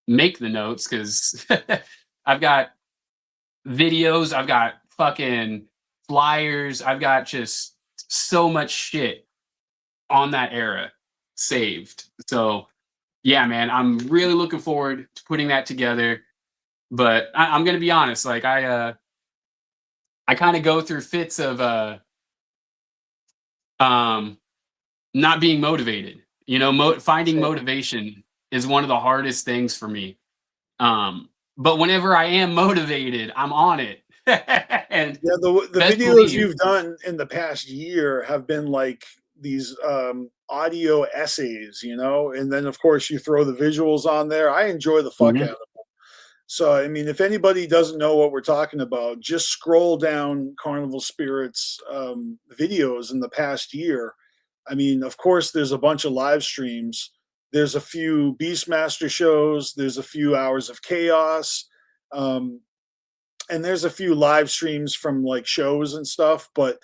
make the notes because I've got videos, I've got fucking flyers, I've got just so much shit on that era saved. So yeah, man, I'm really looking forward to putting that together. But I'm gonna be honest, like I kind of go through fits of um not being motivated. Finding Sure. motivation is one of the hardest things for me. But whenever I am motivated, I'm on it. And Yeah, the best videos believe. you've done in the past year have been like these audio essays, and then of course you throw the visuals on there. I enjoy the fuck out Mhm. of it. So, I mean, if anybody doesn't know what we're talking about, just scroll down Carnival Spirits videos in the past year. I mean, of course, there's a bunch of live streams. There's a few Beastmaster shows. There's a few Hours of Chaos. Um, and there's a few live streams from like shows and stuff. But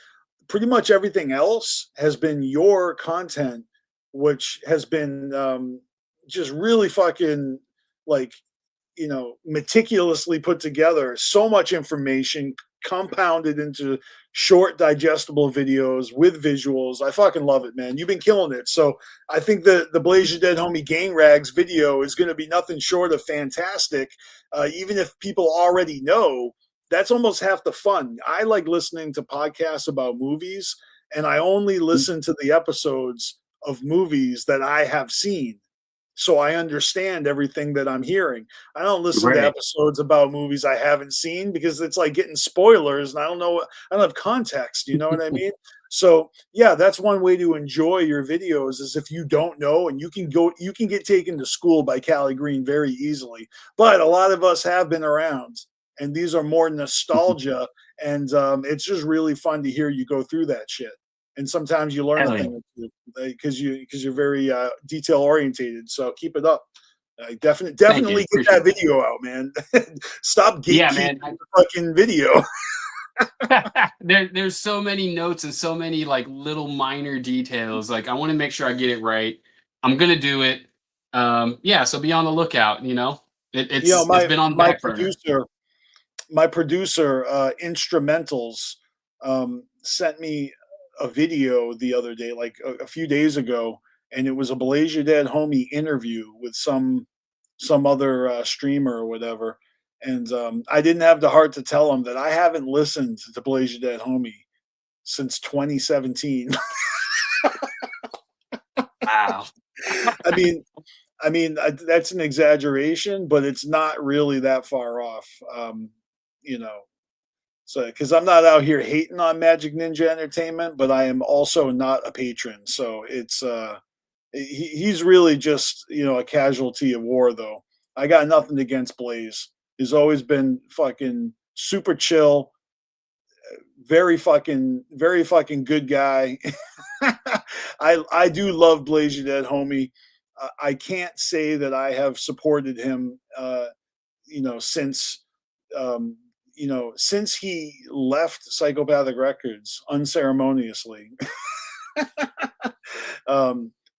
pretty much everything else has been your content, which has been just really fucking like meticulously put together. So much information compounded into short, digestible videos with visuals. I fucking love it, man. You've been killing it. So I think the Blaze Your Dead Homie Gang Rags video is going to be nothing short of fantastic. Even if people already know, that's almost half the fun. I like listening to podcasts about movies, and I only listen to the episodes of movies that I have seen, so I understand everything that I'm hearing. I don't listen to Right. episodes about movies I haven't seen because it's like getting spoilers and I don't have context, you know what I mean? So, yeah, that's one way to enjoy your videos is if you don't know, and you can get taken to school by Caligreen very easily. But a lot of us have been around, and these are more nostalgia, and it's just really fun to hear you go through that shit. And sometimes you learn a Hell yeah. thing or two because you're very detail orientated. So keep it up. Thank you. Definitely get that Appreciate that. video out, man. Stop Yeah, gatekeeping man. the fucking video. There's so many notes and so many like little minor details. Like I want to make sure I get it right. I'm gonna do it. Yeah, so be on the lookout. It, You know, it's it's been on the back burner. my producer, Instrumentals, sent me a video the other day, like a few days ago, and it was a Blaze Your Dead Homie interview with some some other streamer or whatever. And I didn't have the heart to tell him that I haven't listened to Blaze Your Dead Homie since 2017. Wow. I mean, that's an exaggeration, but it's not really that far off. You know, so because I'm not out here hating on Magic Ninja Entertainment, but I am also not a patron. So it's he's really just, you know, a casualty of war, though. I got nothing against Blaze. He's always been fucking super chill, very fucking good guy. I do love Blaze Your Dead Homie. I can't say that I have supported him, you know, since since he left Psychopathic Records unceremoniously.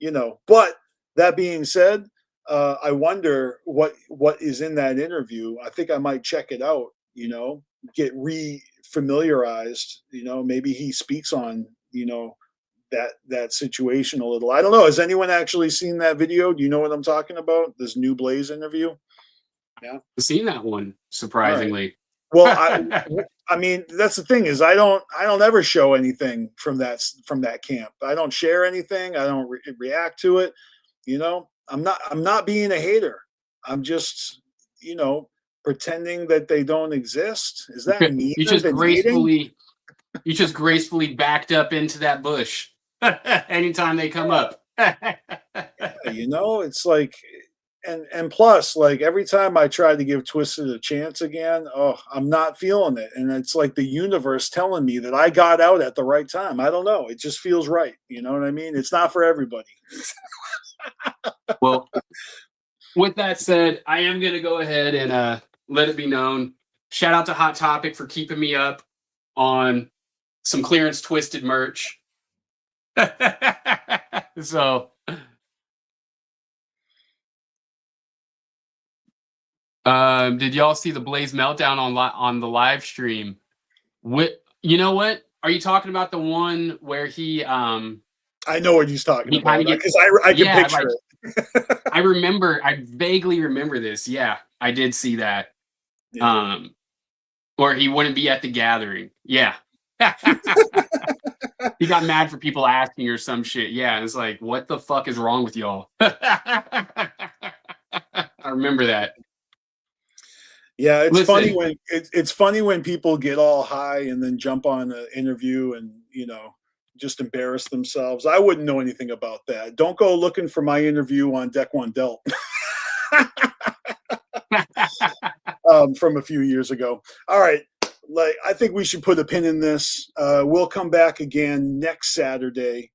You know, but that being said, I wonder what is in that interview. I think I might check it out. You know, get re-familiarized. You know, maybe he speaks on, you know, that situation a little. I don't know. Has anyone actually seen that video? Do you know what I'm talking about? This new Blaze interview? Yeah, I've seen that one, surprisingly. Well, I mean, that's the thing is I don't ever show anything from that camp. I don't share anything. I don't react to it. You know, I'm not being a hater. I'm just, you know, pretending that they don't exist. Is that meaner you just gracefully backed up into that bush anytime they come up. Yeah, you know, it's like, and plus, like every time I try to give Twisted a chance again, oh, I'm not feeling it, and it's like the universe telling me that I got out at the right time. I don't know, it just feels right. You know what I mean? It's not for everybody. Well, with that said, I am going to go ahead and let it be known. Shout out to Hot Topic for keeping me up on some clearance Twisted merch. So, did y'all see the Blaze meltdown on the live stream? You know what? Are you talking about the one where he? I know what he's talking about because I can picture it. I vaguely remember this. Yeah, I did see that. Yeah. Or he wouldn't be at the gathering. Yeah. He got mad for people asking or some shit. Yeah, it's like, what the fuck is wrong with y'all? I remember that. Yeah, it's funny when people get all high and then jump on an interview and, you know, just embarrass themselves. I wouldn't know anything about that. Don't go looking for my interview on Deck One Delt. From a few years ago. All right. Like, I think we should put a pin in this. We'll come back again next Saturday.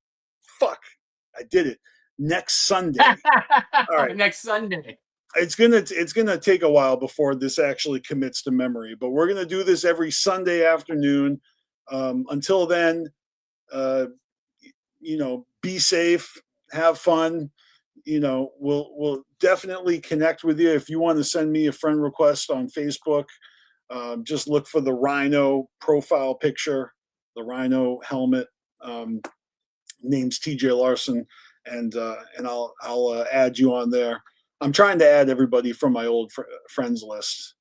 Fuck, I did it. Next Sunday. All right. Next Sunday. It's gonna take a while before this actually commits to memory, but we're gonna do this every Sunday afternoon. Until then, you know, be safe, have fun. You know, we'll definitely connect with you. If you want to send me a friend request on Facebook, just look for the Rhino profile picture, the Rhino helmet. Name's TJ Larson, and I'll add you on there. I'm trying to add everybody from my old friends list.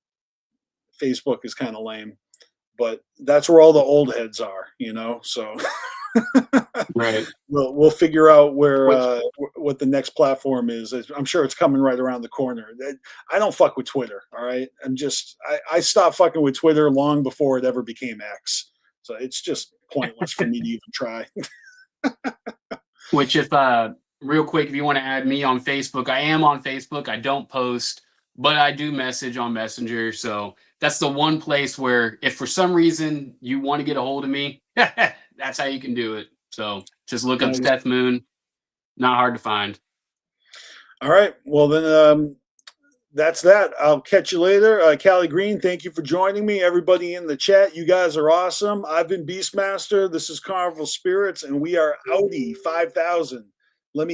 Facebook is kind of lame, but that's where all the old heads are, you know. So right, we'll figure out where what the next platform is. I'm sure it's coming right around the corner. I don't fuck with Twitter. All right, I stopped fucking with Twitter long before it ever became X. So it's just pointless for me to even try. Which, if real quick, if you want to add me on Facebook, I am on Facebook. I don't post, but I do message on Messenger. So that's the one place where, if for some reason you want to get a hold of me, that's how you can do it. So just look up Steph Moon. Not hard to find. All right. Well, then that's that. I'll catch you later. Caligreen, thank you for joining me. Everybody in the chat, you guys are awesome. I've been BstMstR. This is CarnivalSpirits, and we are Audi 5000.